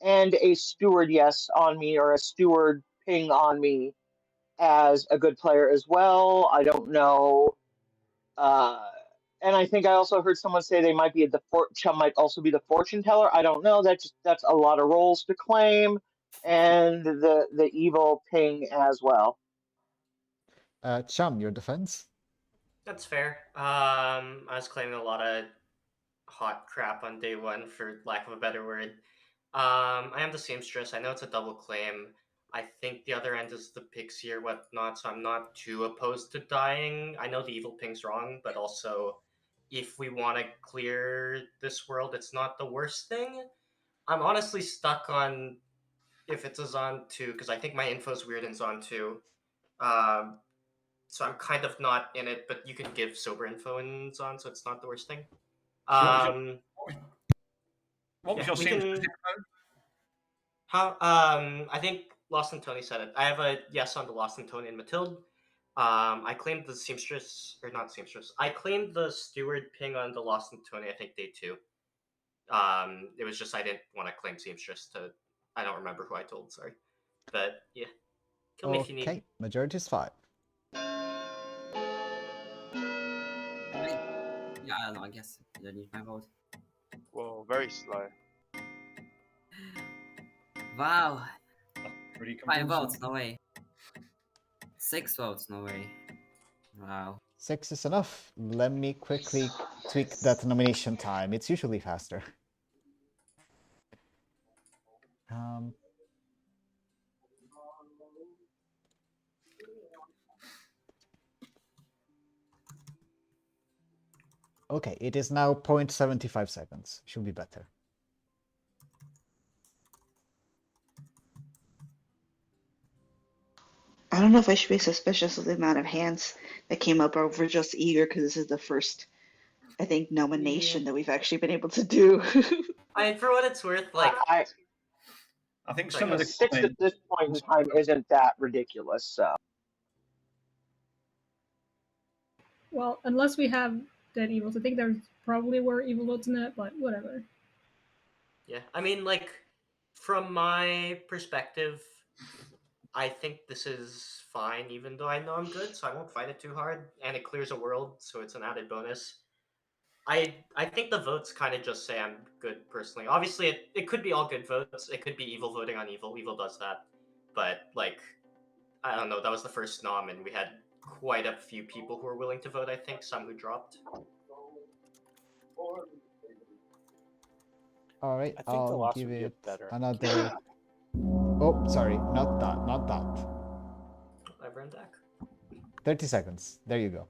and a steward yes on me, or a steward ping on me as a good player as well. I don't know. And I think I also heard someone say they might be Chum might also be the fortune teller. I don't know. That's a lot of roles to claim, and the evil ping as well. Chum, your defense? That's fair. I was claiming a lot of hot crap on day 1, for lack of a better word. I am the seamstress. I know it's a double claim. I think the other end is the pixie or whatnot, so I'm not too opposed to dying. I know the evil ping's wrong, but also, if we want to clear this world, it's not the worst thing. I'm honestly stuck on if it's a Zon 2, because I think my info's weird in Zon 2. So I'm kind of not in it, but you can give sober info in Zon, so it's not the worst thing. What was your seamstress info? I think Lost and Tony said it. I have a yes on the Lost and Tony and Matilde. I claimed the seamstress, or not seamstress. I claimed the steward ping on the Lost and Tony, I think day 2. It was just I didn't want to claim seamstress to. I don't remember who I told. Sorry, but yeah, kill me if you need. Okay, majority is 5. Yeah, I don't know. I guess you don't need my vote. Whoa, very slow. Wow. Pretty 5 votes, no way. 6 votes, no way. Wow. 6 is enough. Let me quickly tweak that nomination time. It's usually faster. Okay, it is now 0.75 seconds. Should be better. I don't know if I should be suspicious of the amount of hands that came up, or if we're just eager because this is the first, I think, nomination that we've actually been able to do. For what it's worth, like I think some of the 6 at this point in time isn't that ridiculous. So. Well, unless we have dead evils, I think there probably were evil votes in it, but whatever. Yeah, I mean, like, from my perspective, I think this is fine, even though I know I'm good, so I won't fight it too hard, and it clears a world, so it's an added bonus. I think the votes kind of just say I'm good personally. Obviously, it could be all good votes. It could be evil voting on evil. Evil does that. But, like, I don't know, that was the first nom, and we had quite a few people who were willing to vote, I think, some who dropped. All right, I think the I'll loss give would be it better. another... Oh, sorry, not that, not that. I ran back. 30 seconds. There you go.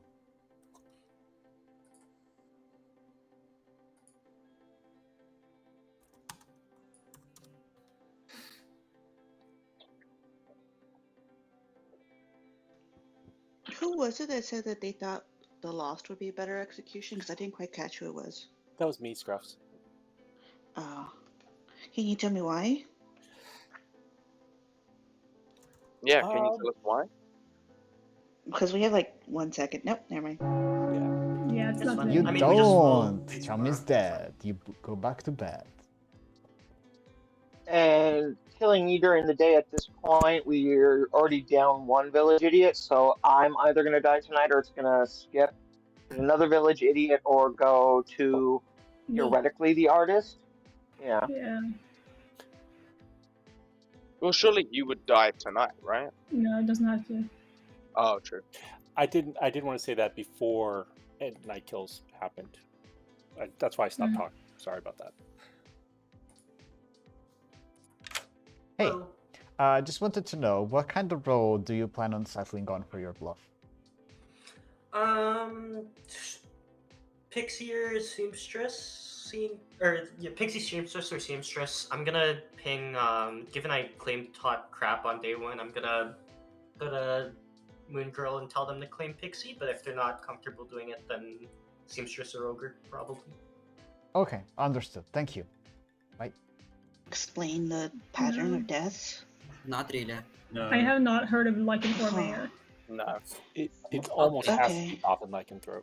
Who was it that said that they thought the Lost would be a better execution? Because I didn't quite catch who it was. That was me, Scruffs. Oh. Can you tell me why? Yeah, can you tell us why? Because we have like 1 second. Nope, never mind. Yeah, it's not. You I mean, don't. Chum is dead. You go back to bed. And killing me during the day at this point, we're already down 1 village idiot, so I'm either gonna die tonight or it's gonna skip another village idiot or go to theoretically the artist. Yeah. Yeah. Well, surely you would die tonight, right? No, it doesn't have to. Oh, true. I didn't want to say that before night kills happened. That's why I stopped talking. Sorry about that. Hey, I just wanted to know, what kind of role do you plan on settling on for your bluff? Pixie or Seamstress, Pixie Seamstress or Seamstress. I'm gonna ping. Given I claimed top crap on day 1, I'm gonna go to Moon Girl and tell them to claim Pixie. But if they're not comfortable doing it, then Seamstress or Ogre probably. Okay, understood. Thank you. Bye. Explain the pattern of deaths. Not really. No. I have not heard of lycanthrope mayor. No, it's almost has to be off in lycanthrope.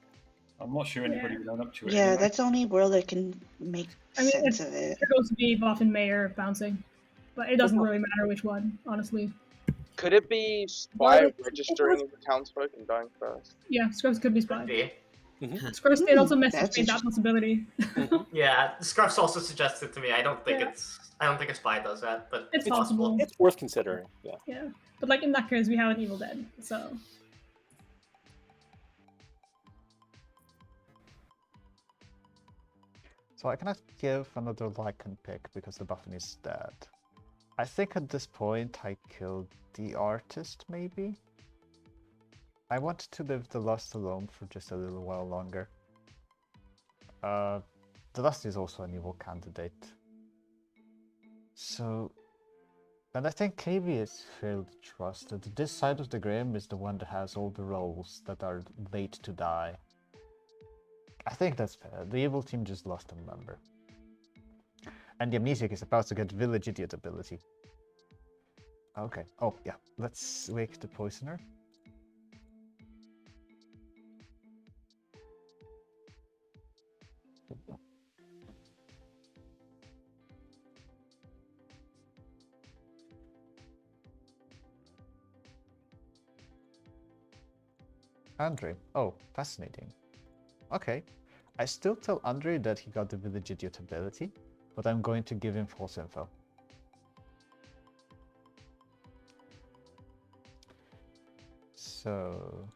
I'm not sure anybody would own up to it. Yeah, anyway. that's the only world that can make sense it's of it. supposed to be Boffin Mayor bouncing, but it doesn't really matter which one, honestly. Could it be Spy registering the townsfolk and dying first? Yeah, Scrubs could be Spy. Mm-hmm. Scrubs did also message me that possibility. Yeah, Scruffs also suggested to me. I don't think a spy does that, but it's possible. It's worth considering. Yeah. Yeah, but like in that case, we have an Evil Dead, so. So I cannot give another Lycan pick because the Buffin is dead. I think at this point I killed the artist, maybe? I want to leave the Lust alone for just a little while longer. The Lust is also an evil candidate. So... And I think KB is fairly trusted. This side of the Grim is the one that has all the roles that are late to die. I think that's fair. The evil team just lost a member. And the Amnesiac is about to get Village Idiot ability. Okay. Oh, yeah. Let's wake the Poisoner. Andre. Oh, fascinating. Okay. I still tell Andre that he got the Village Idiot ability, but I'm going to give him false info. So...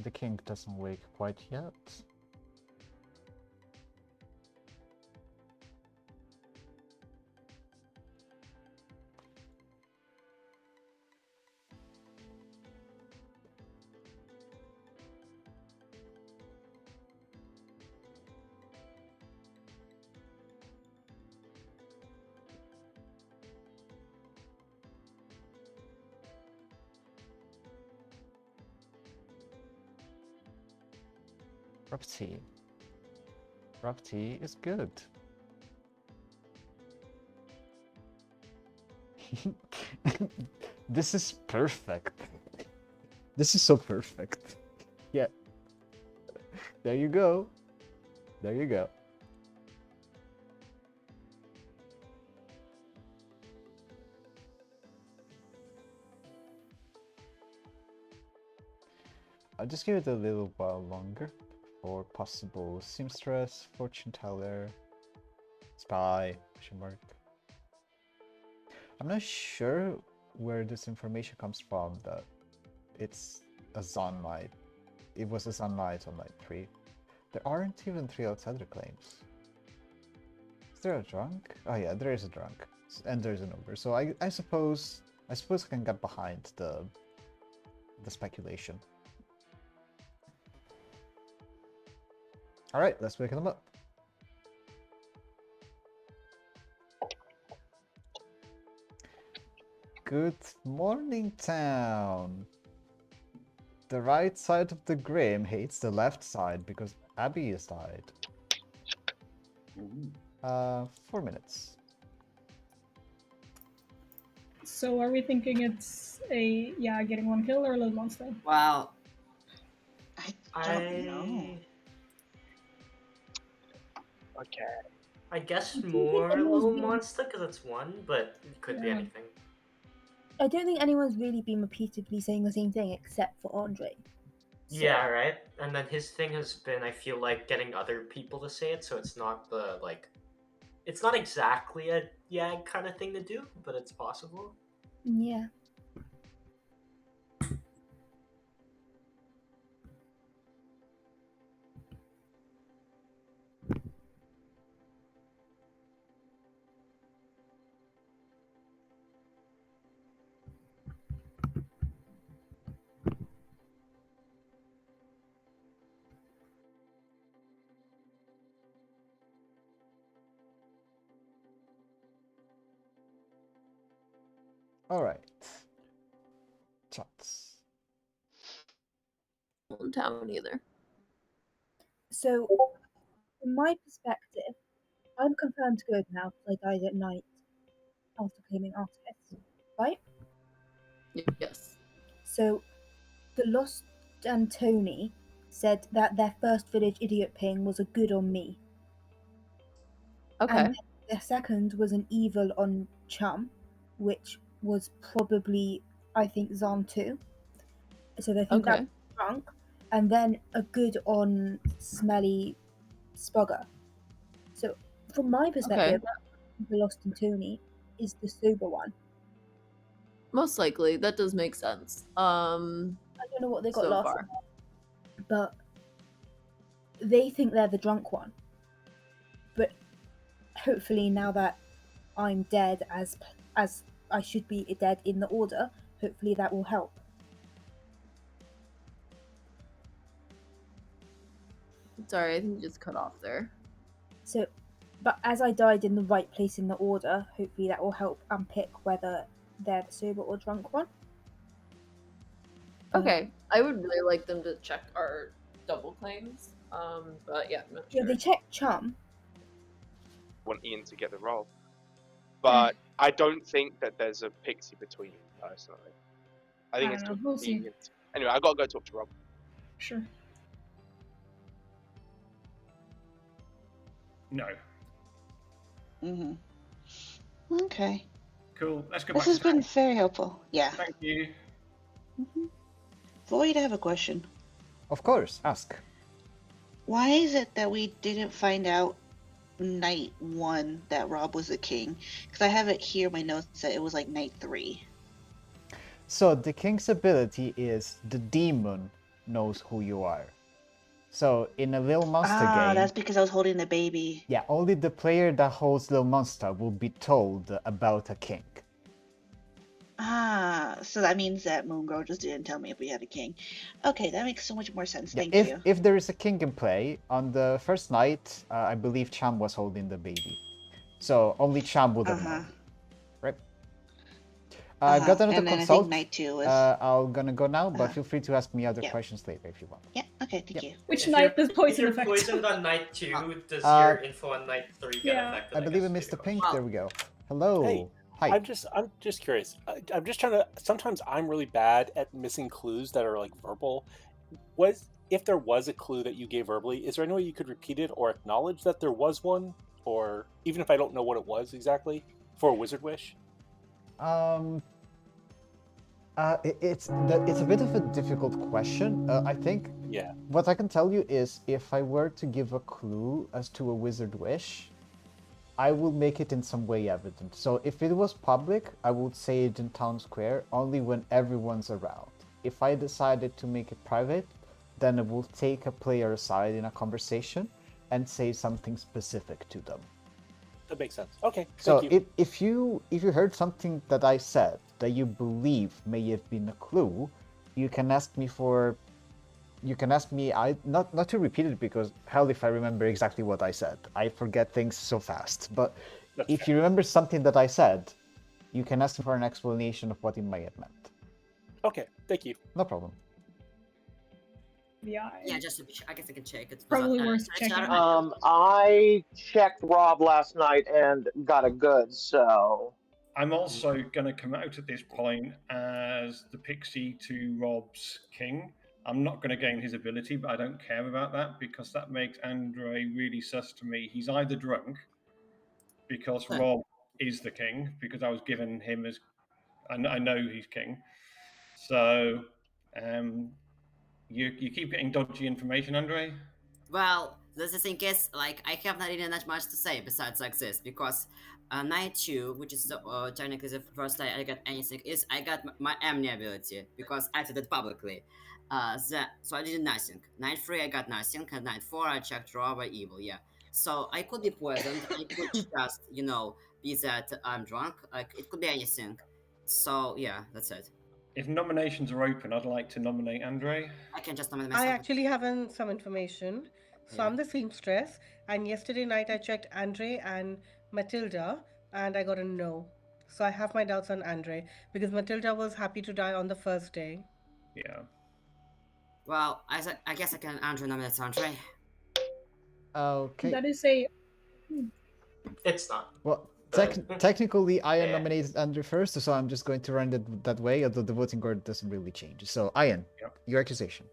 The king doesn't wake quite yet. Rapti is good. This is perfect. This is so perfect. Yeah. There you go. There you go. I'll just give it a little while longer for possible seamstress, fortune teller, spy, question mark. I'm not sure where this information comes from that it's a Zon night. It was a Zon night on night 3. There aren't even 3 outsider claims. Is there a drunk? Oh yeah, there is a drunk. And there's an ogre. So I suppose I can get behind the speculation. All right, let's wake them up. Good morning, town. The right side of the Grim hates the left side because Abby has died. 4 minutes. So are we thinking it's a getting 1 kill or a little monster? Wow. I don't know. Okay. I guess more little monster because it's 1, but it could be anything. I don't think anyone's really been repeatedly saying the same thing except for Andre. So. Yeah, right? And then his thing has been, I feel like, getting other people to say it, so it's not the, like... It's not exactly a Yag kind of thing to do, but it's possible. Yeah. All right. Chats. Don't town either. So, from my perspective, I'm confirmed good now because I died at night after claiming artists, right? Yes. So, the Lost and Tony said that their first village idiot ping was a good on me. Okay. And their second was an evil on Chum, which was probably, I think, Zom 2. So they think that was drunk. And then a good on Smelly Spugger. So, from my perspective, the Lost and Tony is the sober one. Most likely, that does make sense. I don't know what they got so last far. time, but they think they're the drunk one. But hopefully, now that I'm dead as I should be dead in the order, hopefully that will help. Sorry, I think you just cut off there. So, but as I died in the right place in the order, hopefully that will help unpick whether they're the sober or drunk one. Okay, I would really like them to check our double claims. But yeah, I'm not sure. Yeah, they checked Chum. Want Ian to get the role, but I don't think that there's a pixie between them personally. I think it's we'll see. Anyway, I gotta go talk to Rob. Sure. No. Okay. Cool. Let's go This back has to been that. very helpful. Yeah. Thank you. Void, I have a question. Of course, ask. Why is it that we didn't find out night 1 that Rob was the king? Because I have it here, my notes, that it was like night 3. So the king's ability is the demon knows who you are. So in a Little Monster game... that's because I was holding the baby. Yeah, only the player that holds Little Monster will be told about a king. So that means that Moongirl just didn't tell me if we had a king. Okay, that makes so much more sense. Yeah, Thank you. if there is a king in play, on the first night, I believe Cham was holding the baby. So only Cham would have known. Right? I've got another and then consult. I think night 2 was... I'm gonna go now, but feel free to ask me other questions later if you want. Yeah, okay, thank you. Which night does poison If affect? you're poisoned on night 2, does your info on night 3 get affected? I believe I missed the pink. There we go. Hello. Hey, Hi. I'm just curious. I'm just trying to. Sometimes I'm really bad at missing clues that are like verbal. If there was a clue that you gave verbally, is there any way you could repeat it or acknowledge that there was one, or even if I don't know what it was exactly for a wizard wish? It's a bit of a difficult question. I think. Yeah. What I can tell you is, if I were to give a clue as to a wizard wish, I will make it in some way evident. So if it was public, I would say it in town square only when everyone's around. If I decided to make it private, then I will take a player aside in a conversation and say something specific to them. That makes sense. Okay. So Thank you. if you heard something that I said that you believe may have been a clue, you can ask me for. You can ask me. Not to repeat it, because hell, if I remember exactly what I said, I forget things so fast. But if you remember something that I said, you can ask me for an explanation of what it may have meant. Okay. Thank you. No problem. Yeah. Yeah, just to be sure. I guess I can check it. Probably worth checking. I checked Rob last night and got a good, so. I'm also going to come out at this point as the pixie to Rob's king. I'm not going to gain his ability, but I don't care about that because that makes Andre really sus to me. He's either drunk because Rob is the king, because I was given him as, I know he's king. So you keep getting dodgy information, Andre? Well, the thing is, like, I have not really that much to say besides like this, because night 2, which is technically the first time I got anything, is I got my Amni ability, because I did it publicly. So I did nothing. Night 3 I got nothing, and night 4 I checked raw by evil, yeah. So I could be poisoned, I could just, you know, be that I'm drunk, like, it could be anything. So yeah, that's it. If nominations are open, I'd like to nominate Andre. I can just nominate myself. I actually have some information. So I'm the seamstress, and yesterday night I checked Andre and Matilda, and I got a no. So I have my doubts on Andre, because Matilda was happy to die on the first day. Yeah. Well, I guess I can Andre nominate Andre. Okay. That is a... It's not. Well, technically, Ian nominated Andre first, so I'm just going to run it that way, although the voting order doesn't really change. So, Ian, your accusation.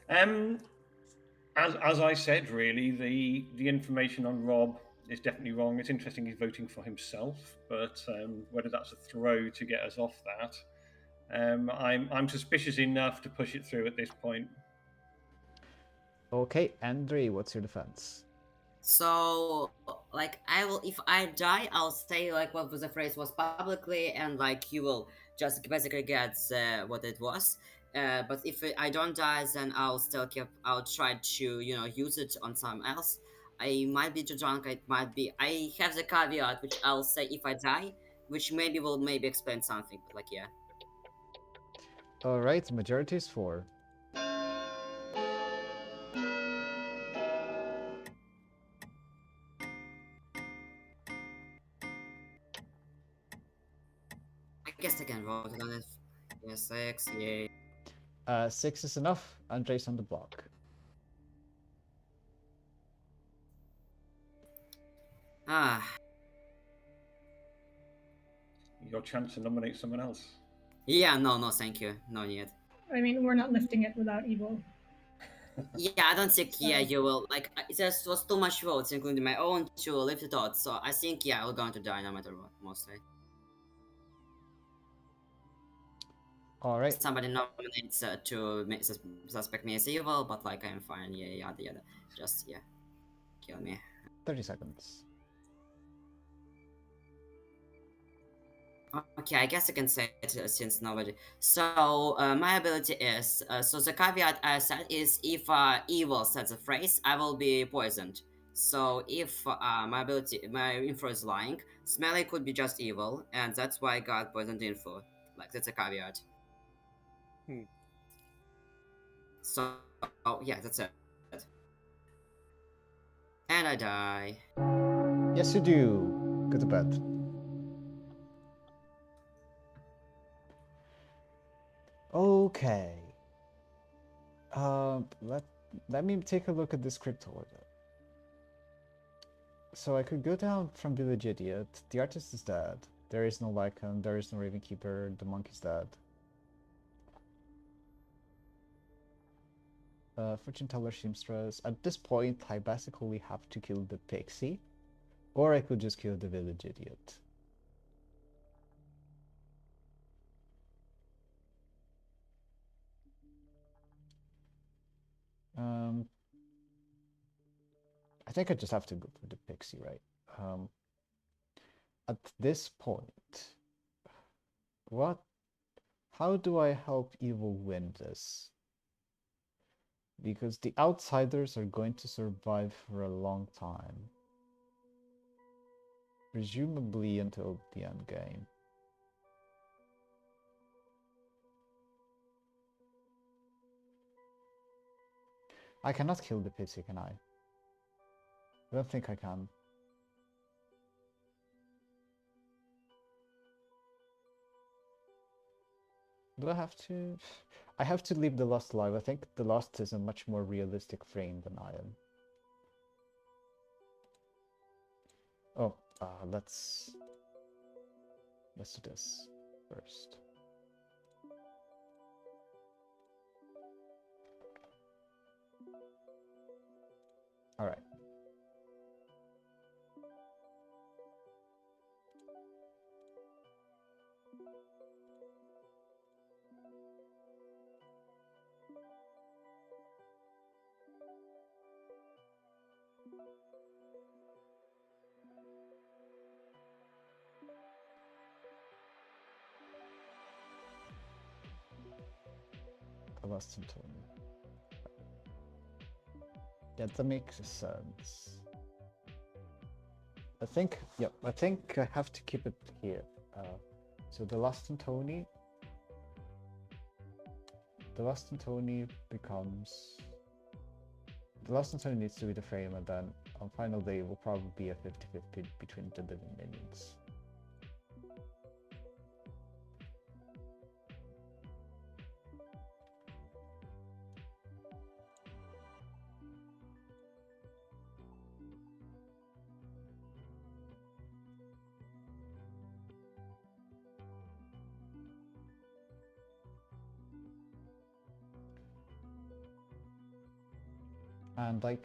As I said, really, the information on Rob is definitely wrong. It's interesting he's voting for himself, but whether that's a throw to get us off that, I'm suspicious enough to push it through at this point. Okay, Andre, what's your defense? So, like, I will, if I die, I'll say, like, what the phrase was publicly, and, like, you will just basically get what it was. But if I don't die, then I'll try to, you know, use it on someone else. I might be too drunk, I have the caveat, which I'll say if I die, which will explain something, but, like, yeah. Alright, majority is 4. I guess I can vote on it. Yeah, 6, yay. 6 is enough. Andre's on the block. Your chance to nominate someone else. Yeah, no, thank you. No need. I mean, we're not lifting it without evil. Yeah, I don't think, you will. Like, there was too much votes, including my own, to lift it out. So I think, we're going to die no matter what, mostly. Alright. Somebody nominates to suspect me as evil, but, like, I'm fine, yada. Just, kill me. 30 seconds. Okay, I guess I can say it since nobody. So, my ability is, so the caveat I said is if evil says a phrase, I will be poisoned. So if my info is lying, Smelly could be just evil, and that's why I got poisoned info. Like, that's a caveat. So, yeah, that's it. And I die. Yes, you do. Go to bed. Okay. Let me take a look at the script order. So I could go down from Village Idiot. The artist is dead. There is no Lycan. There is no Ravenkeeper. The monk is dead. Fortune Teller Seamstress. At this point, I basically have to kill the Pixie. Or I could just kill the Village Idiot. I think I just have to go for the Pixie, right? At this point, how do I help evil win this? Because the outsiders are going to survive for a long time. Presumably until the end game. I cannot kill the Pixie, can I? I don't think I can. Do I have to? I have to leave the Lost alive. I think the Lost is a much more realistic frame than I am. Oh, let's do this first. All right. Lost and Tony. Yeah, that makes sense. I think I have to keep it here. So the Lost and Tony becomes... The Lost and Tony needs to be the frame, and then on final day it will probably be a 50-50 between the living minions. And I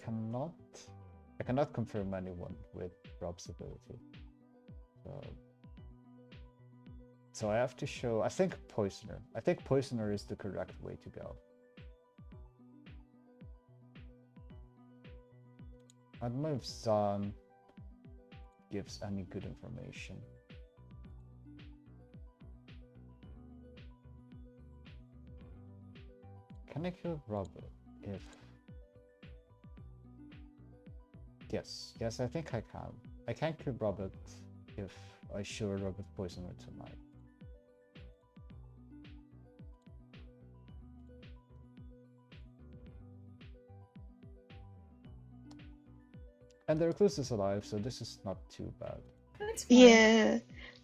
cannot confirm anyone with Rob's ability. So I have to show, I think Poisoner. I think Poisoner is the correct way to go. I don't know if Zahn gives any good information. Can I kill Robert if... Yes, I think I can. I can kill Robert if I show Robert Poisoner tonight. And the Recluse is alive, so this is not too bad. Yeah,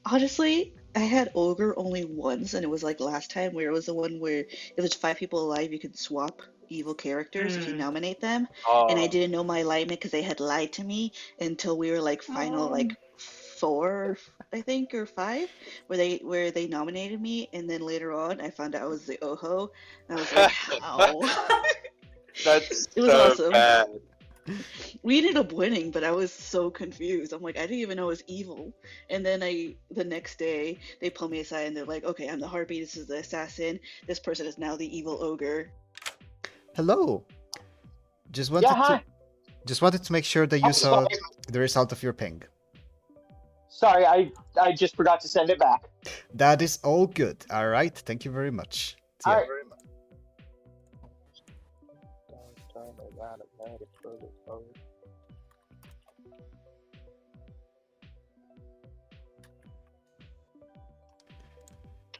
honestly, I had Ogre only once, and it was like last time where it was the one where if there's 5 people alive, you can swap evil characters if you nominate them. And I didn't know my alignment because they had lied to me until we were like final like 4, I think, or 5, where they nominated me, and then later on I found out I was the Oho, and I was like, how? That's It was so awesome. bad. We ended up winning, but I was so confused. I'm like, I didn't even know it was evil. And then the next day, they pull me aside and they're like, okay, I'm the Heartbeat, this is the assassin, this person is now the evil ogre. Hello! Just wanted to make sure that you saw the result of your ping. Sorry, I just forgot to send it back. That is all good. Alright, thank you very much. All right.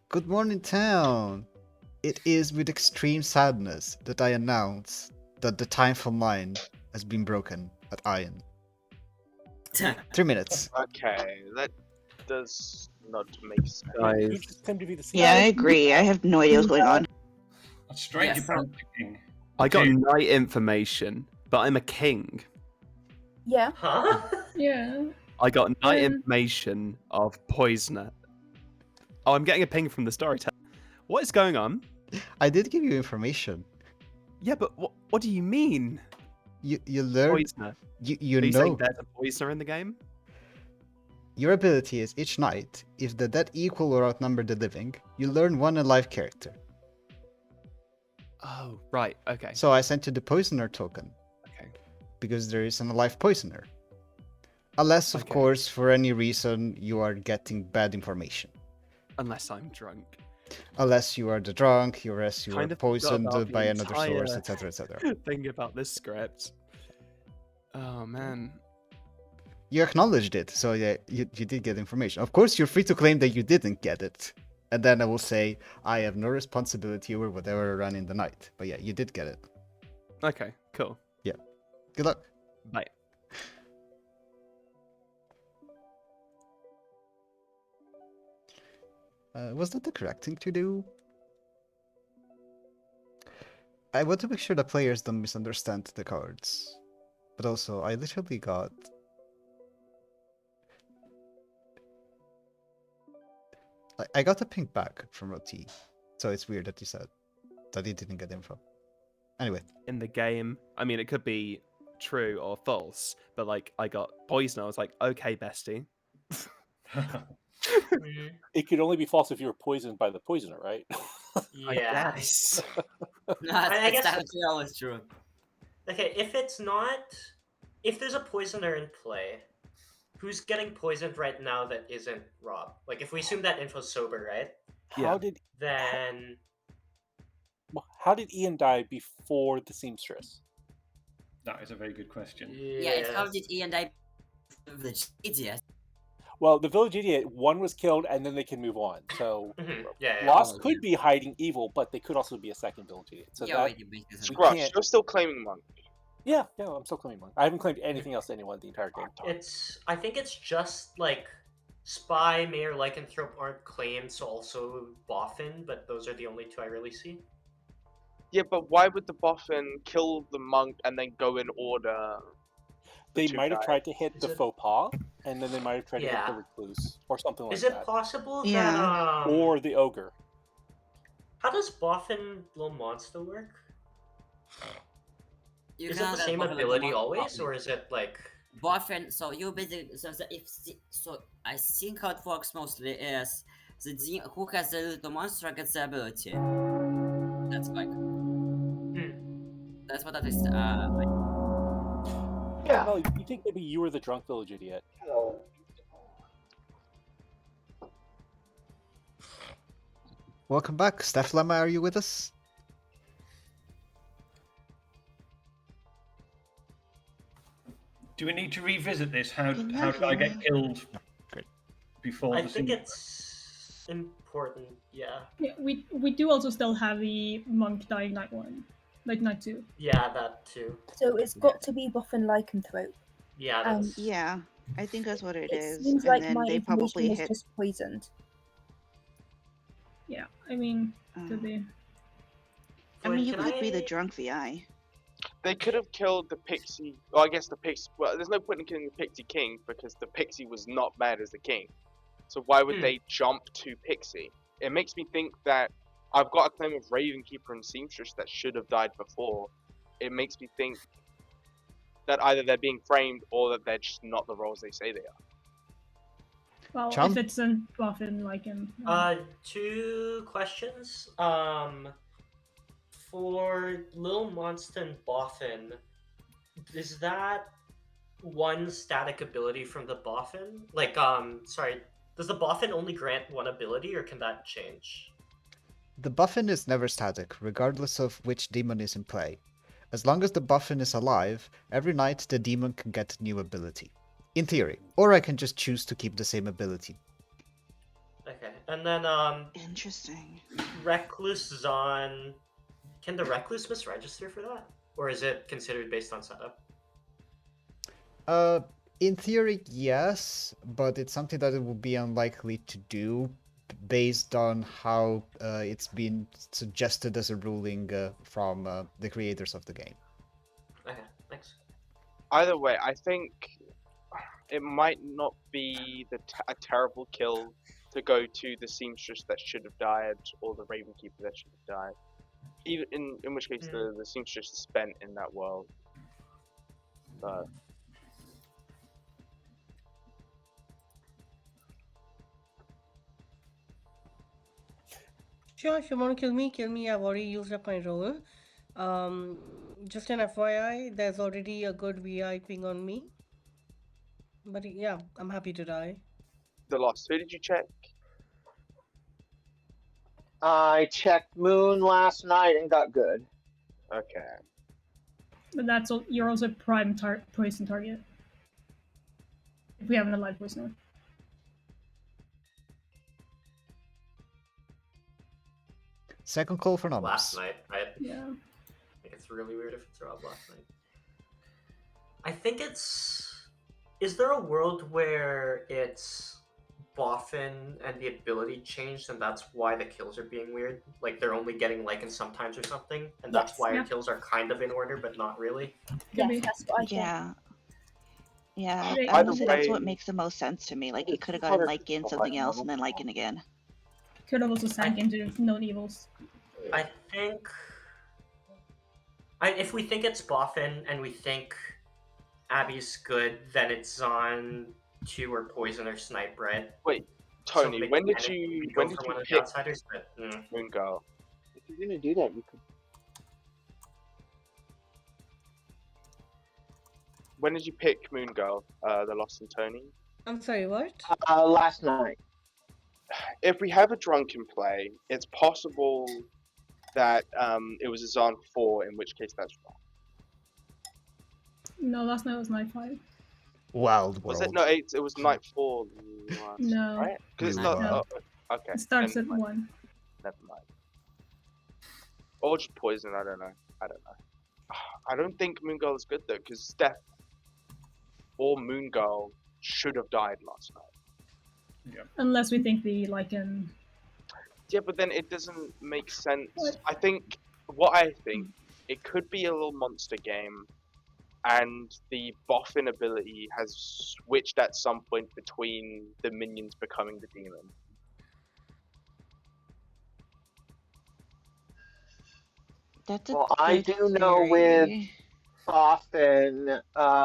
Good morning, town! It is with extreme sadness that I announce that the time for mine has been broken at Iron. 3 minutes. Okay, that does not make sense. You just tend to be the same. Yeah, I agree. I have no idea what's going on. That's strange about the king. I got knight information, but I'm a king. Yeah. Huh? Yeah. I got knight information of Poisoner. Oh, I'm getting a ping from the Storyteller. What is going on? I did give you information. Yeah, but what do you mean? You learned... Poisoner. You Are you know... saying there's a Poisoner in the game? Your ability is each night, if the dead equal or outnumber the living, you learn 1 alive character. Oh, right, okay. So I sent you the Poisoner token. Okay. Because there is an alive Poisoner. Unless, of course, for any reason, you are getting bad information. Unless I'm drunk. Unless you are the drunk, unless you are poisoned by another entire source, etc., etc. Thing about this script. Oh, man. You acknowledged it, so yeah, you did get information. Of course, you're free to claim that you didn't get it. And then I will say, I have no responsibility over whatever I ran in the night. But yeah, you did get it. Okay, cool. Yeah. Good luck. Bye. Was that the correct thing to do? I want to make sure the players don't misunderstand the cards. But also, I literally got... I got a pink bag from Roti, so it's weird that you said that he didn't get info. Anyway. In the game, I mean, it could be true or false, but like, I got poison. I was like, okay, bestie. It could only be false if you were poisoned by the poisoner, right? Yeah. No, it's actually always true. Okay, if there's a poisoner in play, who's getting poisoned right now that isn't Rob? Like, if we assume that info's sober, right? How did Ian die before the seamstress? That is a very good question. Yeah, it's how did Ian die? The idiot. Well, the village idiot, one was killed, and then they can move on. So, yeah. Lost could be hiding evil, but they could also be a second village idiot. So Scrush, you're still claiming Monk. Yeah, I'm still claiming Monk. I haven't claimed anything else to anyone the entire game. I think it's just like Spy, Mayor, Lycanthrope aren't claimed, so also Boffin, but those are the only two I really see. Yeah, but why would the Boffin kill the Monk and then go in order? They might have tried to hit the faux pas, and then they might have tried to hit the recluse, or something like that. Is it possible that... Or the ogre. How does Boffin Little Monster work? Is it the same ability always, or is it like... Boffin, so you basically... So I think how it works mostly is who has the little monster gets the ability. That's like... That's what that is. Yeah. No, you think maybe you were the drunk village idiot? Hello. Welcome back. Steph Lemma, are you with us? Do we need to revisit this? How did I get killed before I the think scene? it's important, yeah. Yeah, we do also still have the monk dying night 1. Like night 2. Yeah, that too. So it's got to be Boffin Lycanthrope. Yeah, that's... Yeah, I think that's what it is. Seems and like then my they information probably was hit. just poisoned. Yeah, I mean, could be. I mean, you could be the drunk VI. They could have killed the Pixie. Well, I guess the Pixie. Well, there's no point in killing the Pixie King because the Pixie was not bad as the King. So why would they jump to Pixie? It makes me think that I've got a claim of Ravenkeeper and Seamstress that should have died before. It makes me think that either they're being framed or that they're just not the roles they say they are. Well, if it's a Boffin Lycan. 2 questions. For Lil Monster and Boffin, is that one static ability from the Boffin? Like, sorry, does the Boffin only grant one ability, or can that change? The Boffin is never static, regardless of which demon is in play. As long as the Boffin is alive, every night the demon can get a new ability. In theory. Or I can just choose to keep the same ability. Okay, and then, Interesting. Recluse Zon... Can the Recluse misregister for that? Or is it considered based on setup? In theory, yes, but it's something that it would be unlikely to do based on how it's been suggested as a ruling from the creators of the game. Okay, thanks. Either way, I think it might not be a terrible kill to go to the Seamstress that should have died or the Ravenkeeper that should have died. Even in which case the Seamstress is spent in that world. But Sure, if you want to kill me, kill me. I've already used up my roll. Just an FYI, there's already a good VI ping on me. But yeah, I'm happy to die. The Lost, who did you check? I checked Moon last night and got good. Okay. But you're also prime poison target. If we have an alive poisoner. Second call for numbers. Last night, right? Yeah. I think it's really weird if it's Rob last night. I think it's... Is there a world where it's Boffin and the ability changed, and that's why the kills are being weird. Like they're only getting Lycan sometimes or something, and that's why our kills are kind of in order, but not really. Yes, that's what I think. Yeah, By the honestly, that's way- what makes the most sense to me. Like, he could have gotten Lycan, something else, and then Lycan again. Could have also sank into known evils. I think... if we think it's Boffin and we think Abby's good, then it's on 2 or Poison or Snipe, right? Wait, So Tony, they when did can you go when did for you one of the pick outsiders? But, Moon Girl? If you're gonna do that, you could. When did you pick Moon Girl? The Lost and Tony? I'm sorry, what? Last night. If we have a drunken play, it's possible that it was a Zon 4, in which case that's wrong. No, last night was night 5. Wild Was World. it? No, it was night 4 last, No. right? Because it's You not. are. Oh, okay. It starts never at mind. 1. Never mind. Or just Poison, I don't know. I don't think Moon Girl is good though, because Steph or Moon Girl should have died last night. Yeah. Unless we think the Lycan. Yeah, but then it doesn't make sense. I think it could be a little monster game, and the Boffin ability has switched at some point between the minions becoming the demon. That's a Well, I good do know with theory. Boffin,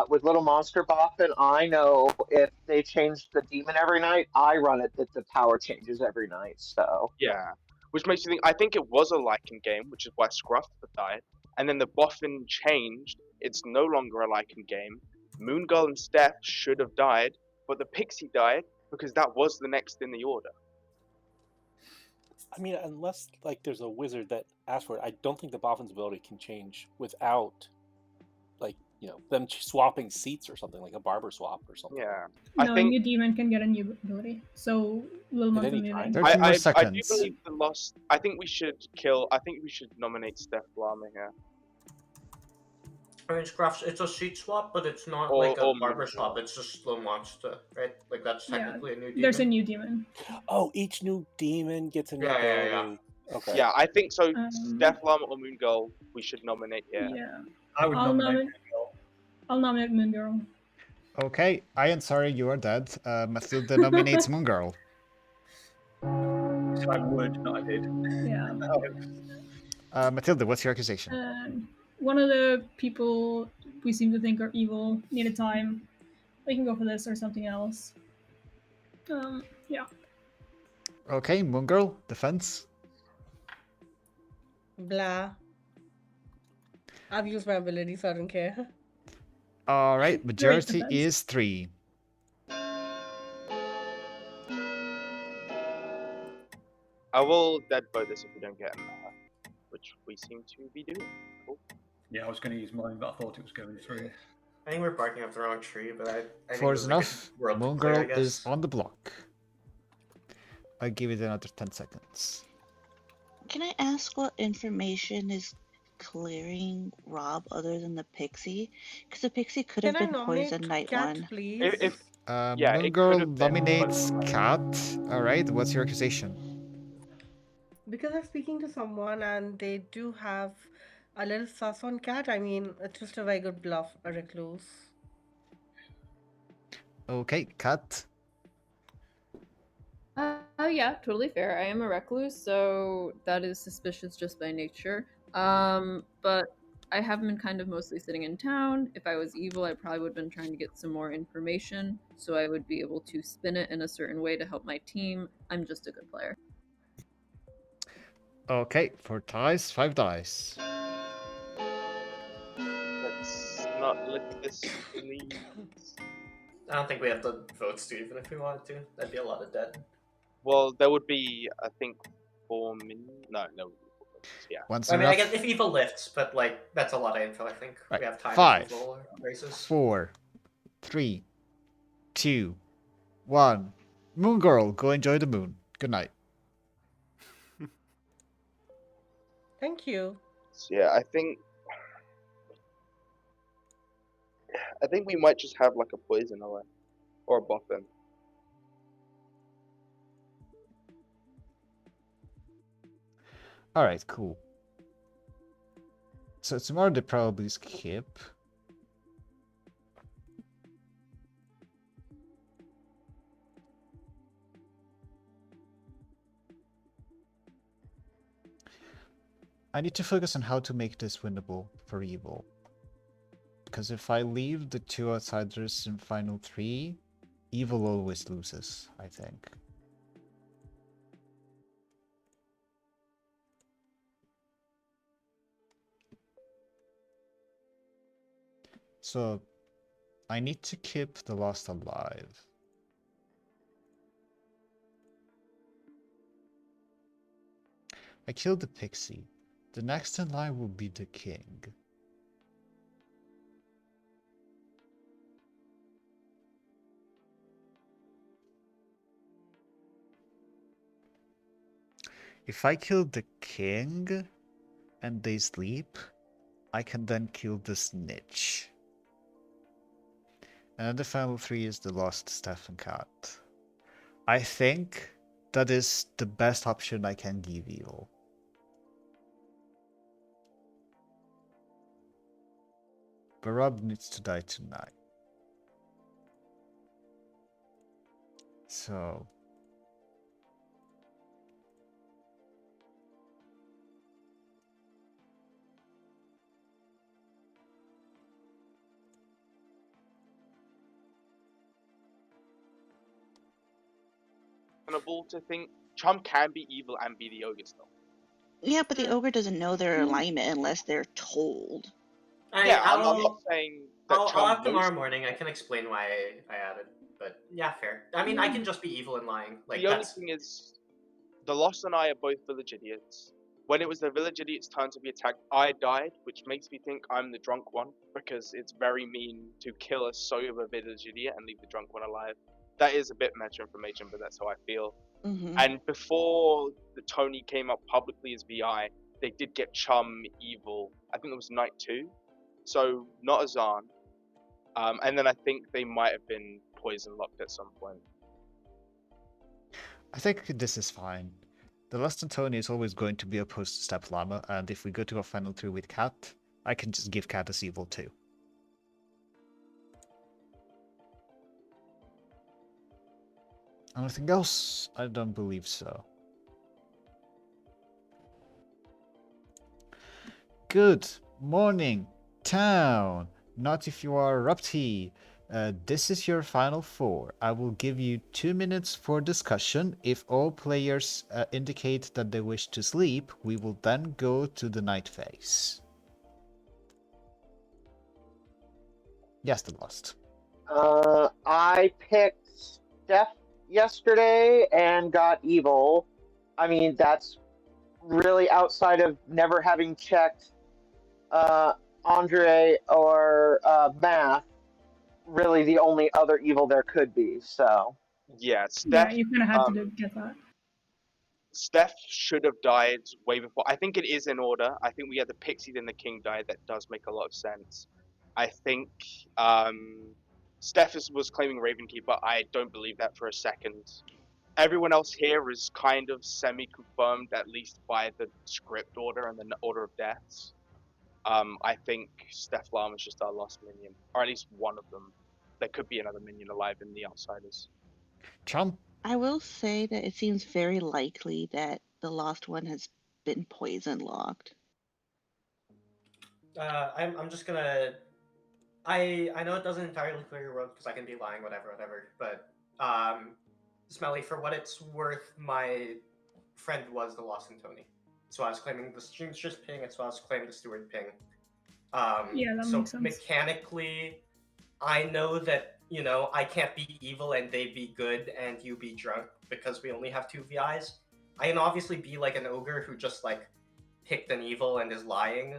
with Little Monster Boffin, I know if they change the demon every night, I run it that the power changes every night. So Yeah, which makes you think. I think it was a Lycan game, which is why Scruff died, and then the Boffin changed. It's no longer a Lycan game. Moon Girl and Steph should have died, but the Pixie died because that was the next in the order. I mean, unless like there's a wizard that asks for it, I don't think the Boffin's ability can change without, like, them swapping seats or something, like a barber swap or something. Yeah, No, a new demon can get a new ability. So, little month any moving. time? 13 more I seconds. do believe the lost. I think we should nominate Steph Lama here. I mean, it's a seat swap, but it's not Or- like a or barber Moon swap. It's just Slow Monster, right? Like that's technically a new demon. There's a new demon. Oh, each new demon gets a new Yeah, yeah, ability. yeah. Okay. Yeah, I think so. Steph Lama or Moon Girl, we should nominate here. Yeah. I would nominate Moon Girl. I'll nominate Moon Girl. Okay, I am sorry you are dead. Mathilda nominates Moon Girl. So I would, not I did. Yeah. Mathilda, what's your accusation? One of the people we seem to think are evil needed time. We can go for this or something else. Yeah. Okay, Moon Girl, defense. Blah. I've used my ability, so I don't care. All right, majority defense. is 3. I will dead vote this if we don't get him, which we seem to be doing. Cool. Yeah, I was going to use mine, but I thought it was going through. I think we're barking up the wrong tree, but I think Four it is was like enough. a world Moon clear, Girl I guess. is on the block. I give it another 10 seconds. Can I ask what information is clearing Rob other than the Pixie? Because the Pixie could have Can I been nominate Poison Night Cat, 1. please? Yeah, Moon it Girl could have been, nominates Cat. All right, what's your accusation? Because I'm speaking to someone and they do have a little sus on Cat. I mean, it's just a very good bluff, a recluse. Okay, Cat. Yeah, totally fair. I am a recluse, so that is suspicious just by nature. But I have been kind of mostly sitting in town. If I was evil, I probably would have been trying to get some more information, so I would be able to spin it in a certain way to help my team. I'm just a good player. Okay, 4 dice, 5 dice. Let's not let this lead. I don't think we have to vote Stu even if we wanted to. That'd be a lot of dead. Well, there would be, I think, 4 minions. No. Yeah. Once I mean, enough. I guess if evil lifts, but like that's a lot of info. I think Right. we have time. 5, to roll races. 4, 3, 2, 1. Moon Girl, go enjoy the moon. Good night. Thank you. So, yeah, I think we might just have like a poison away or a Boffin. Alright, cool. So tomorrow they probably skip. I need to focus on how to make this winnable for evil. Because if I leave the 2 outsiders in final 3, evil always loses, I think. So, I need to keep the Lost alive. I killed the Pixie. The next in line will be the King. If I kill the King and they sleep, I can then kill the Snitch. And then the final 3 is the Lost Steph and Cat. I think that is the best option I can give you. But Rob needs to die tonight. So... to think Trump can be evil and be the ogre still. Yeah, but the ogre doesn't know their alignment unless they're told. Yeah, I'm not saying that I'll have tomorrow knows. morning. I can explain why I added, but yeah, fair. I mean, I can just be evil and lying. Like the only thing is, the Lost and I are both village idiots. When it was the village idiot's turn to be attacked, I died, which makes me think I'm the drunk one, because it's very mean to kill a sober village idiot and leave the drunk one alive. That is a bit meta information, but that's how I feel. And before the Tony came up publicly as VI, they did get Chum evil. I think it was night 2, so not Azan. And then I think they might have been poison locked at some point. I think this is fine. The Lost and Tony is always going to be opposed to Step Llama, and if we go to a final 3 with Cat, I can just give Cat as evil too. Anything else? I don't believe so. Good morning, town! Not if you are Rupti. This is your final 4. I will give you 2 minutes for discussion. If all players indicate that they wish to sleep, we will then go to the night phase. Yes, the Lost. I picked Steph yesterday and got evil. I mean, that's really outside of never having checked Andre or Math, really the only other evil there could be. So yeah, Steph. Yeah, you're gonna have to get that. Steph should have died way before. I think it is in order. I think we had the Pixie, then the King died. That does make a lot of sense. I think Steph was claiming Ravenkeeper. I don't believe that for a second. Everyone else here is kind of semi-confirmed, at least by the script order and the order of deaths. I think Steph Lam is just our lost minion, or at least one of them. There could be another minion alive in the Outsiders. Trump. I will say that it seems very likely that the lost one has been poison locked. I'm just gonna. I know it doesn't entirely clear your road because I can be lying, whatever. But Smelly, for what it's worth, my friend was the Lost and Tony, so I was claiming the Streamstress ping, and so I was claiming the Steward ping. Yeah, that makes sense. Mechanically, I know that I can't be evil and they be good and you be drunk because we only have 2 VIs. I can obviously be like an ogre who just like picked an evil and is lying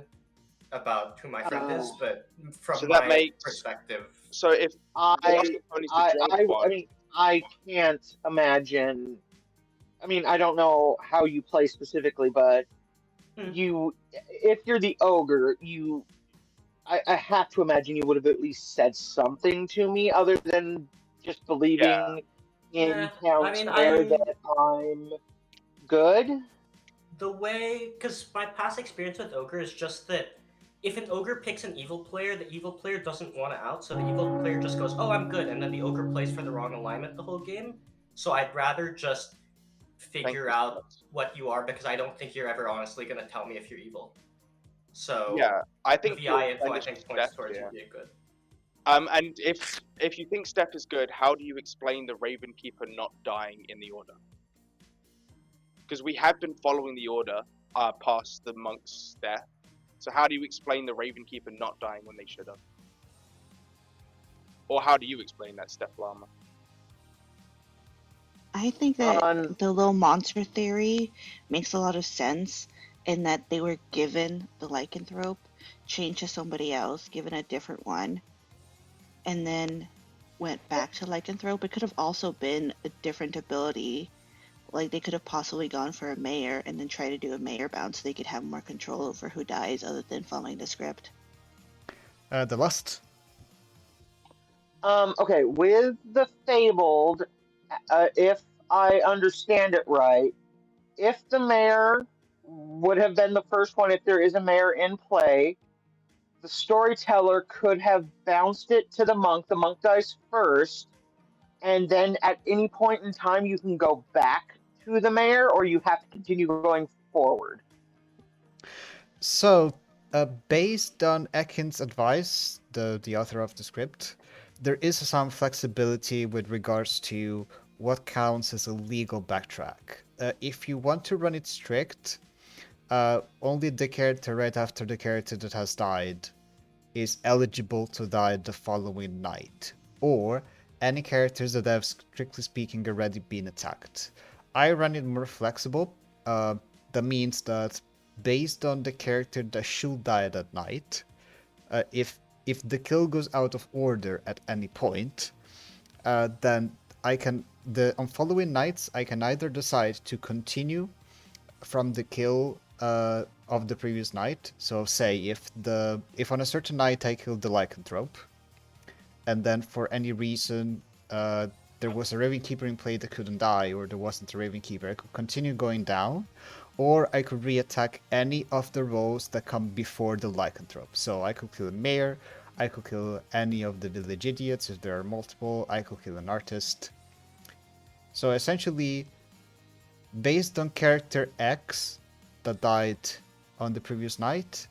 about who my friend is, but from my perspective. So if I can't imagine. I mean, I don't know how you play specifically, but if you're the ogre, I have to imagine you would have at least said something to me other than just believing in counts that I'm good. the way, because my past experience with Ogre is just that if an Ogre picks an evil player, the evil player doesn't want to out, so the evil player just goes, oh, I'm good, and then the Ogre plays for the wrong alignment the whole game. So I'd rather just figure out what you are, because I don't think you're ever honestly going to tell me if you're evil. So yeah, I think the VI info I think points towards you being good. And if you think Steph is good, how do you explain the Raven Keeper not dying in the order? Because we have been following the order past the monk's death. So how do you explain the Raven Keeper not dying when they should have? Or how do you explain that, Steph Llama? I think that the little monster theory makes a lot of sense in that they were given the lycanthrope, changed to somebody else, given a different one, and then went back to lycanthrope. It could have also been a different ability. Like, they could have possibly gone for a mayor and then try to do a mayor bounce so they could have more control over who dies other than following the script. The Lust. Okay, with the Fabled, if I understand it right, if the mayor would have been the first one, if there is a mayor in play, the Storyteller could have bounced it to the monk dies first, and then at any point in time you can go back to the mayor, or you have to continue going forward. So, based on Ekin's advice, the author of the script, there is some flexibility with regards to what counts as a legal backtrack. If you want to run it strict, only the character right after the character that has died is eligible to die the following night, or any characters that have, strictly speaking, already been attacked. I run it more flexible. That means that based on the character that should die that night, if the kill goes out of order at any point, then I can on following nights I can either decide to continue from the kill of the previous night. So say if on a certain night I killed the lycanthrope, and then for any reason there was a Raven Keeper in play that couldn't die, or there wasn't a Raven Keeper, I could continue going down, or I could re-attack any of the roles that come before the lycanthrope. So I could kill a mayor, I could kill any of the village idiots if there are multiple, I could kill an artist. So essentially, based on character X that died on the previous night,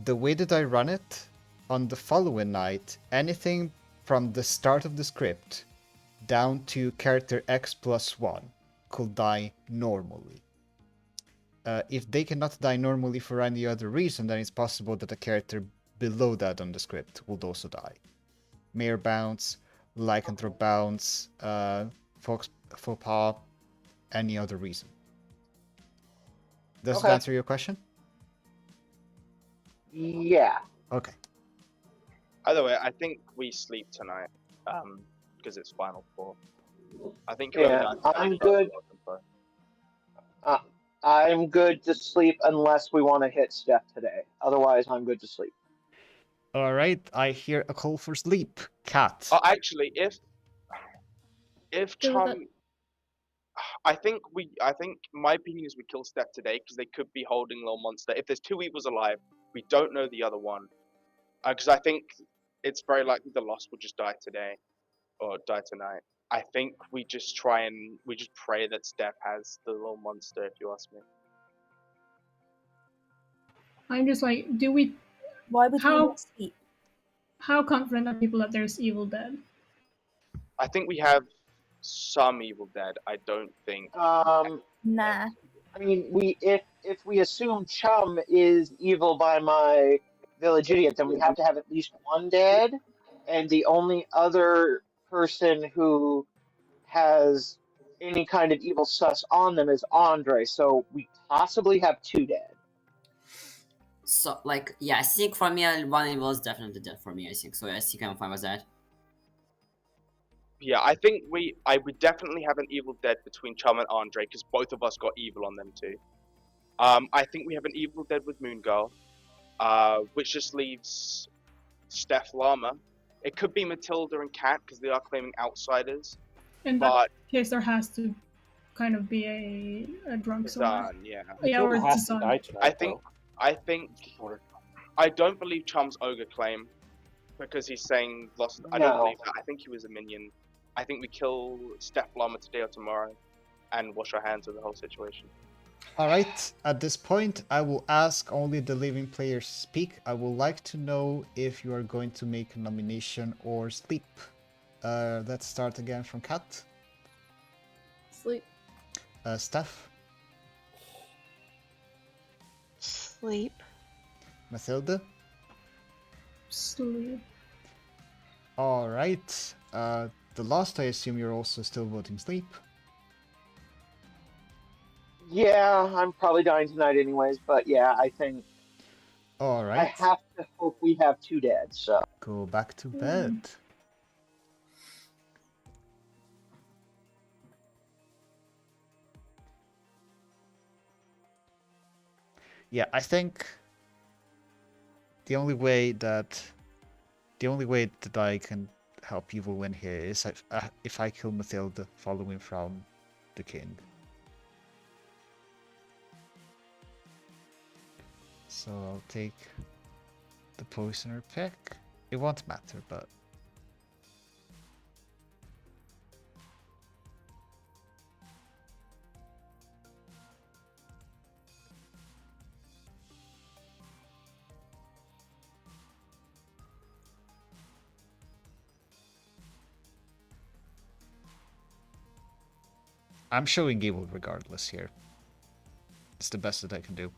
the way that I run it, on the following night, anything from the start of the script down to character X+1 could die normally. If they cannot die normally for any other reason, then it's possible that a character below that on the script would also die. Mayor bounce, lycanthrope bounce, faux pas, any other reason. Does that answer your question? Yeah. Okay. Either way, I think we sleep tonight, because it's Final Four. I think I'm good. I'm good to sleep unless we want to hit Steph today. Otherwise, I'm good to sleep. All right, I hear a call for sleep. Cat. Oh, actually, if Chum, I think my opinion is we kill Steph today because they could be holding Little Monster. If there's two evils alive, we don't know the other one. Because I think it's very likely the Lost will just die today, or die tonight. I think we just pray that Steph has the Little Monster, if you ask me. I'm just like, why would we not sleep? How confident are people that there's Evil Dead? I think we have some Evil Dead. I don't think. Nah. I mean, if we assume Chum is evil by my village idiot, then we have to have at least one dead, and the only other person who has any kind of evil sus on them is Andre, so we possibly have two dead. So, like, yeah, I think for me, one evil is definitely dead for me, I think. So I think I'm fine with that. Yeah, I think I would definitely have an evil dead between Chum and Andre, because both of us got evil on them too. I think we have an evil dead with Moon Girl, which just leaves Steph Llama. It could be Matilda and Cat, because they are claiming outsiders. In that case, there has to kind of be a drunk sword. Zahn, yeah. Yeah, or has to Zahn. die tonight, I think I don't believe Chum's ogre claim because he's saying lost. I don't believe that. I think he was a minion. I think we kill Steph Llama today or tomorrow and wash our hands of the whole situation. All right, at this point, I will ask only the living players speak. I would like to know if you are going to make a nomination or sleep. Let's start again from Kat. Sleep. Steph. Sleep. Mathilda. Sleep. All right. The last, I assume you're also still voting sleep. Yeah, I'm probably dying tonight anyways, but yeah, I think. All right. I have to hope we have 2 dead, so. Go back to bed. Yeah, I think the only way that I can help Evil win here is if I kill Mathilda following from the king. So I'll take the poisoner pick. It won't matter, but I'm showing evil regardless here. It's the best that I can do.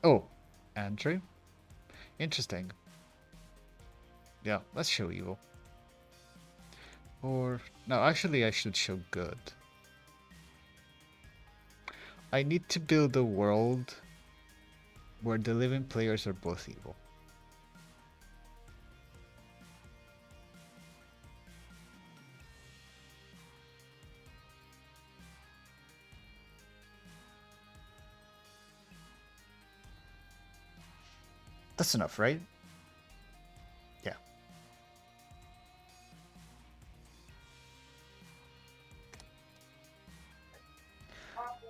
Oh, Andrew? Interesting. Yeah, let's show evil. Or, no, actually I should show good. I need to build a world where the living players are both evil. That's enough, right? Yeah.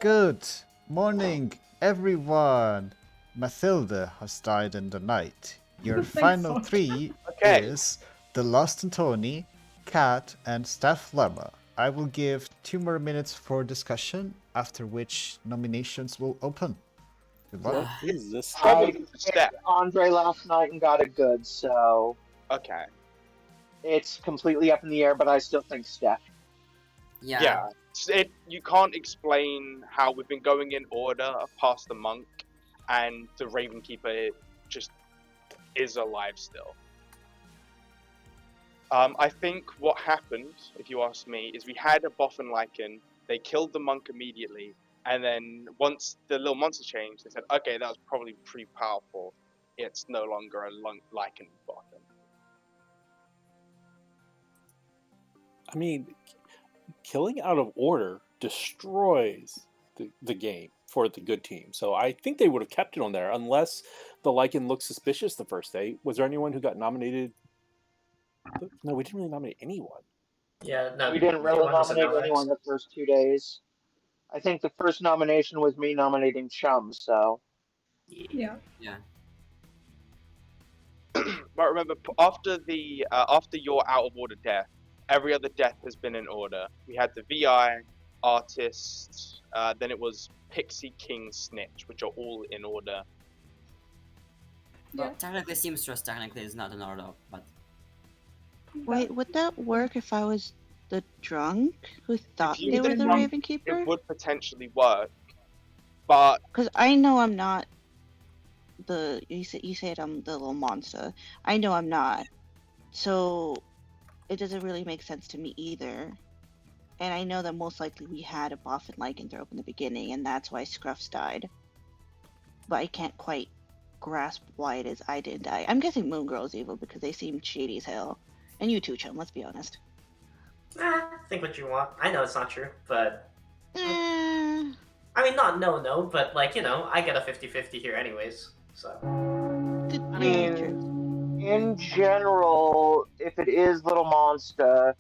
Good morning, everyone. Mathilda has died in the night. Your final 3 is the Lost Antoni, Cat, and Steph Lemma. I will give 2 more minutes for discussion, after which nominations will open. Good luck. Is this I picked Andre last night and got it good, so. Okay. It's completely up in the air, but I still think Steph. Yeah. You can't explain how we've been going in order past the monk, and the Raven Keeper just is alive still. I think what happened, if you ask me, is we had a Boffin Lycan. They killed the monk immediately. And then once the little monster changed, they said, okay, that was probably pretty powerful. It's no longer a Lycan Boffin. I mean, killing out of order destroys the game for the good team. So I think they would have kept it on there unless the Lycan looked suspicious the first day. Was there anyone who got nominated? No, we didn't really nominate anyone. Yeah, no, we didn't really nominate anyone the first 2 days. I think the first nomination was me nominating Chum, so. Yeah. Yeah. But remember, after your out of order death, every other death has been in order. We had the VI, Artist, then it was Pixie, King, Snitch, which are all in order. Well, technically Seamstress technically is not in order, but... Wait, would that work if I was the drunk who thought they were the Raven Keeper? It would potentially work, but... Because I know I'm not the... You said I'm the little monster. I know I'm not. So it doesn't really make sense to me either. And I know that most likely we had a Boffin Lycanthrope in the beginning, and that's why Scruffs died. But I can't quite grasp why it is I didn't die. I'm guessing Moon Girl's evil because they seem shady as hell. And you too, Chum, let's be honest. Think what you want. I know it's not true, but... I mean, not no, but, like, you know, I get a 50-50 here anyways, so... I mean, in general, if it is Little Monster,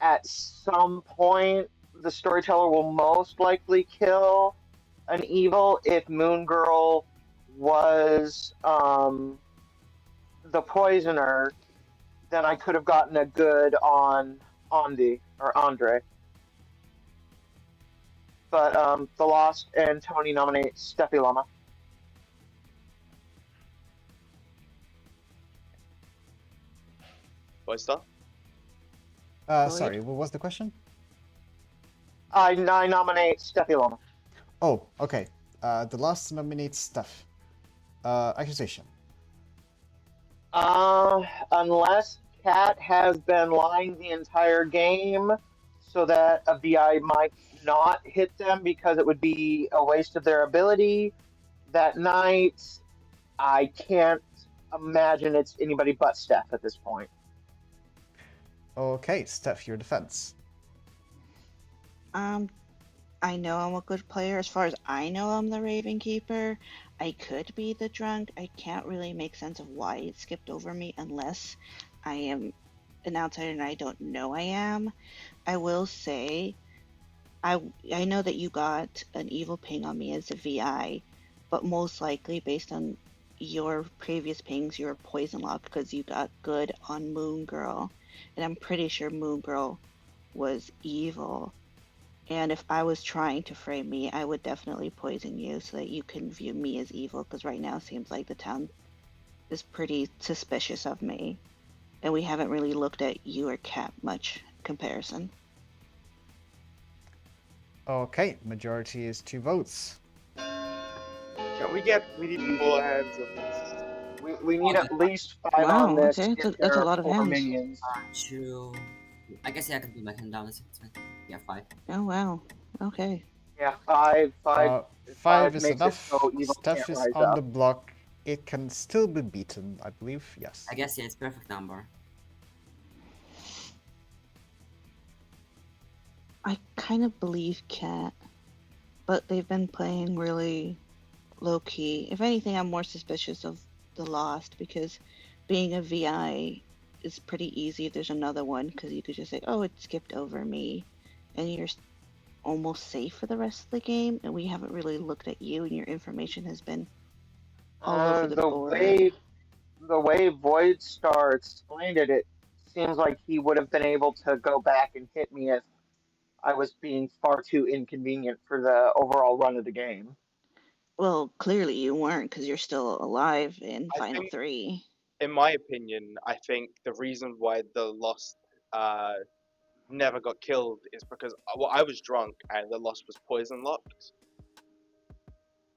at some point the storyteller will most likely kill an evil. If Moon Girl was the poisoner, then I could have gotten a good on Andy or Andre. But the Lost and Tony nominate Steffi Lama. Oyster? Sorry, what was the question? I nominate Steffi Lama. Oh, okay. The Lost nominates Steph. Accusation. Unless Cat has been lying the entire game so that a VI might not hit them because it would be a waste of their ability that night, I can't imagine it's anybody but Steph at this point. Okay, Steph, your defense. I know I'm a good player. As far as I know, I'm the Raven Keeper. I could be the drunk. I can't really make sense of why it skipped over me unless I am an outsider and I don't know I am. I will say, I know that you got an evil ping on me as a VI, but most likely based on your previous pings, you're a poison lock because you got good on Moon Girl, and I'm pretty sure Moon Girl was evil. And if I was trying to frame me, I would definitely poison you so that you can view me as evil, because right now it seems like the town is pretty suspicious of me. And we haven't really looked at you or Cat much comparison. Okay, majority is 2 votes. Can we need 4 hands on this? We need at least 5 on this. Okay. That's a lot of hands. Minions. 2. I guess yeah, I can put my hand down. It's fine. Yeah, 5. Oh wow. Okay. Yeah, 5. 5 is makes enough. it so evil Steph can't is rise on up. the block. It can still be beaten, I believe. Yes. I guess yeah, it's perfect number. I kind of believe Cat, but they've been playing really low key. If anything, I'm more suspicious of the Lost because being a VI is pretty easy if there's another one, because you could just say, oh, it skipped over me, and you're almost safe for the rest of the game, and we haven't really looked at you, and your information has been all over the board. The way Void Star explained it, it seems like he would have been able to go back and hit me if I was being far too inconvenient for the overall run of the game. Well, clearly you weren't, because you're still alive in Final 3. In my opinion, I think the reason why the Lost never got killed is because I was drunk and the Lost was poison locked.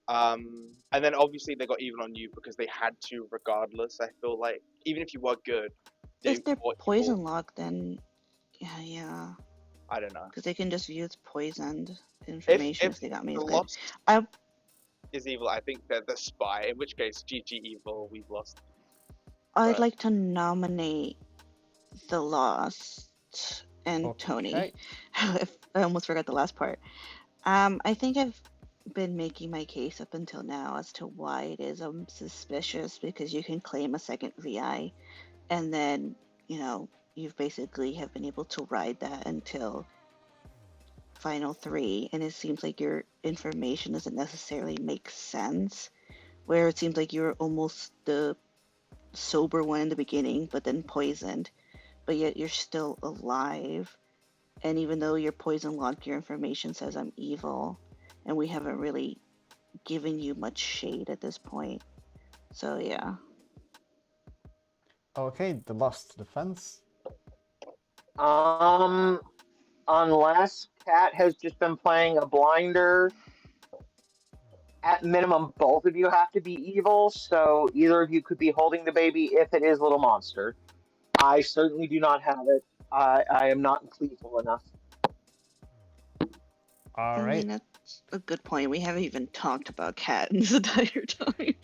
And then obviously they got even on you because they had to regardless. I feel like even if you were good, if they're poison locked, then yeah. I don't know. Because they can just use poisoned information if they got me. Lost is evil. I think they're the spy. In which case, GG evil. We've lost. I'd like to nominate the Lost and Tony. I almost forgot the last part. I think I've been making my case up until now as to why it is suspicious, because you can claim a second VI, and then you've basically have been able to ride that until Final 3, and it seems like your information doesn't necessarily make sense, where it seems like you're almost the sober one in the beginning, but then poisoned, but yet you're still alive, and even though you're poison locked, your information says I'm evil, and we haven't really given you much shade at this point. So yeah. Okay, the Lost defense. Unless Cat has just been playing a blinder, at minimum both of you have to be evil, so either of you could be holding the baby if it is Little Monster. I certainly do not have it. I am not gleeful enough. All right. I mean, that's a good point. We haven't even talked about Cat this entire time,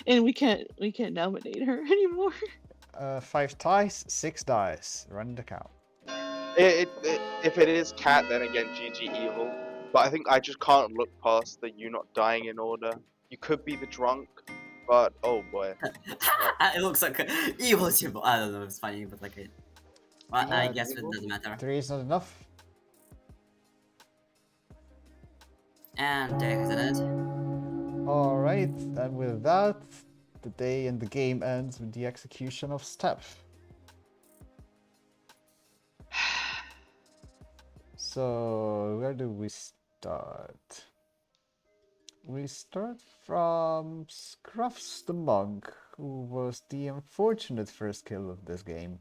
and we can't nominate her anymore. 5 ties, 6 dice. Run the count. If it is Cat, then again, GG evil. But I think I just can't look past the you not dying in order. You could be the drunk, but oh boy. It looks like evil symbol. I don't know, it's funny, but like it. Well, I guess it doesn't matter. 3 is not enough. And there is it. Alright, and with that, the day and the game ends with the execution of Steph. So, where do we start? We start from Scruffs the Monk, who was the unfortunate first kill of this game.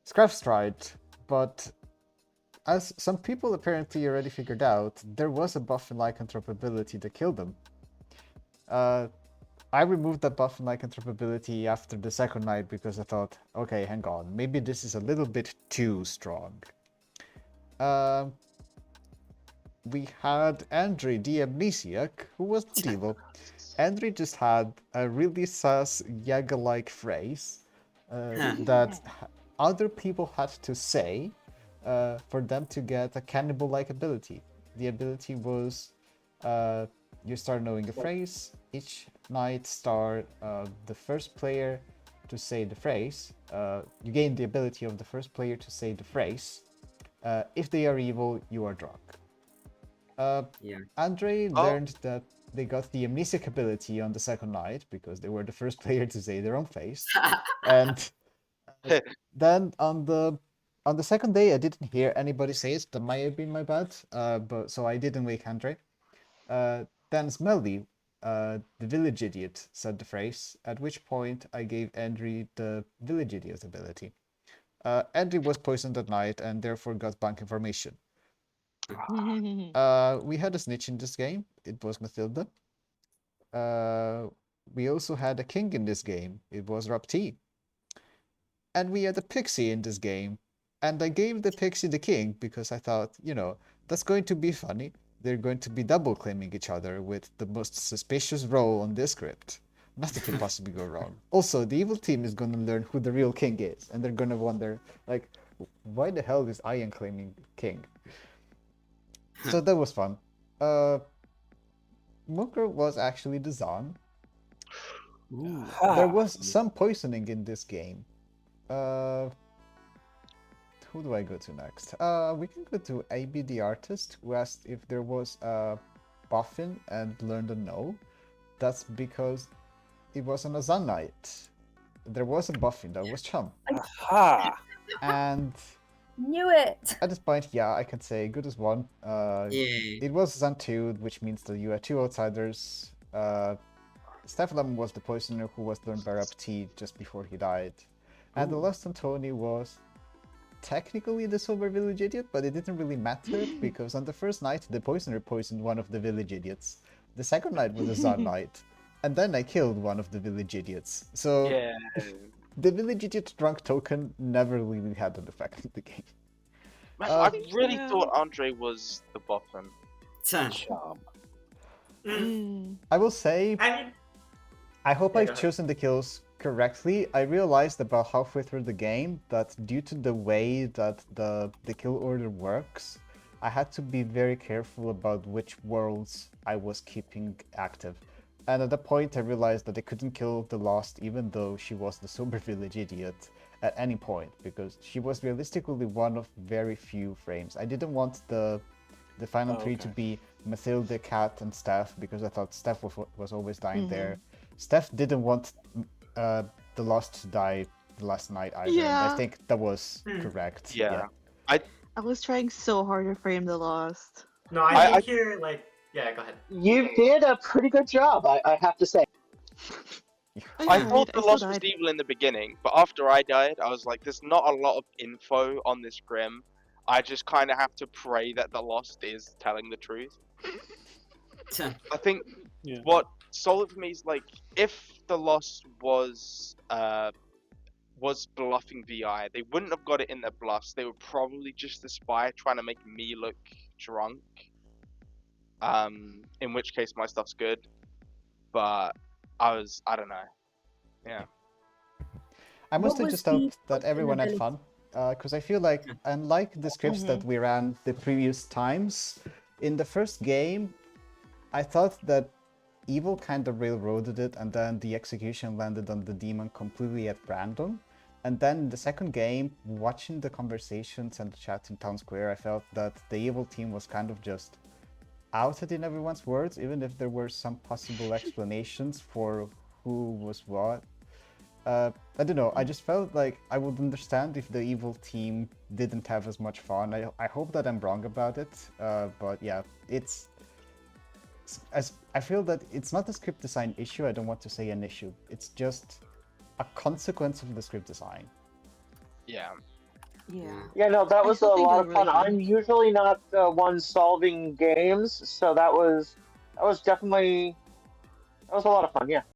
Scruffs tried, but as some people apparently already figured out, there was a buff in lycanthrope ability that killed them. I removed that buff in lycanthrope ability after the second night because I thought, okay, hang on, maybe this is a little bit too strong. We had Andre the Amnesiac, who was not evil. Andre just had a really sus Yaga-like phrase that other people had to say for them to get a cannibal-like ability. The ability was you start knowing a phrase. Each night start the first player to say the phrase. You gain the ability of the first player to say the phrase. If they are evil, you are drunk. Andre learned that they got the amnesic ability on the second night because they were the first player to say their own face. And then on the second day, I didn't hear anybody say it. That might have been my bad. But so I didn't wake Andre. Then Smelly, the village idiot, said the phrase. At which point I gave Andre the village idiot ability. Andre was poisoned at night and therefore got bank information. We had a snitch in this game. It was Matilda. We also had a king in this game. It was Rapti. And we had a pixie in this game. And I gave the pixie the king because I thought, you know, that's going to be funny. They're going to be double claiming each other with the most suspicious role on this script. Nothing can possibly go wrong. Also, the evil team is going to learn who the real king is. And they're going to wonder, like, why the hell is Ian claiming king? So that was fun. Munker was actually the Zan. There was some poisoning in this game. Who do I go to next? We can go to AB the artist, who asked if there was a Buffin and learned a no. That's because it was on a Zan night. There was a Buffin, that was Chum. Aha! And knew it! At this point, yeah, I can say good as one. It was Zan 2, which means that you had two outsiders. Steph Lemon was the poisoner who was learned by Rapti just before he died. And the last Tony was technically the sober village idiot, but it didn't really matter because on the first night the poisoner poisoned one of the village idiots. The second night was a Zan night, and then I killed one of the village idiots. So the village idiot drunk token never really had an effect in the game. Man, I really thought Andre was the bottom. I will say, I hope I've chosen the kills correctly. I realized about halfway through the game that due to the way that the kill order works, I had to be very careful about which worlds I was keeping active. And at that point I realized that I couldn't kill the Lost even though she was the sober village idiot at any point, because she was realistically one of very few frames. I didn't want the final three to be Mathilde, Kat, and Steph, because I thought Steph was always dying there. Steph didn't want the Lost to die the last night either. Yeah. I think that was correct. Yeah. I was trying so hard to frame the Lost. No, I think you're like, yeah, go ahead. You did a pretty good job, I have to say. I thought the Lost was evil in the beginning, but after I died, I was like, there's not a lot of info on this Grim. I just kind of have to pray that the Lost is telling the truth. I think what sold it for me is like, if the Lost was bluffing VI, they wouldn't have got it in their bluffs. They were probably just the spy trying to make me look drunk. In which case my stuff's good. But I don't know. Yeah. I mostly just hope that everyone had fun. Because I feel like, unlike the scripts that we ran the previous times, in the first game, I thought that Evil kind of railroaded it, and then the execution landed on the demon completely at random. And then the second game, watching the conversations and the chat in Town Square, I felt that the Evil team was kind of just outed in everyone's words, even if there were some possible explanations for who was what. I don't know, I just felt like I would understand if the Evil team didn't have as much fun. I hope that I'm wrong about it, but yeah, I feel that it's not a script design issue. I don't want to say an issue. It's just a consequence of the script design. Yeah. Yeah, no, that was a lot of fun. I'm usually not the one solving games, so that was definitely a lot of fun. Yeah.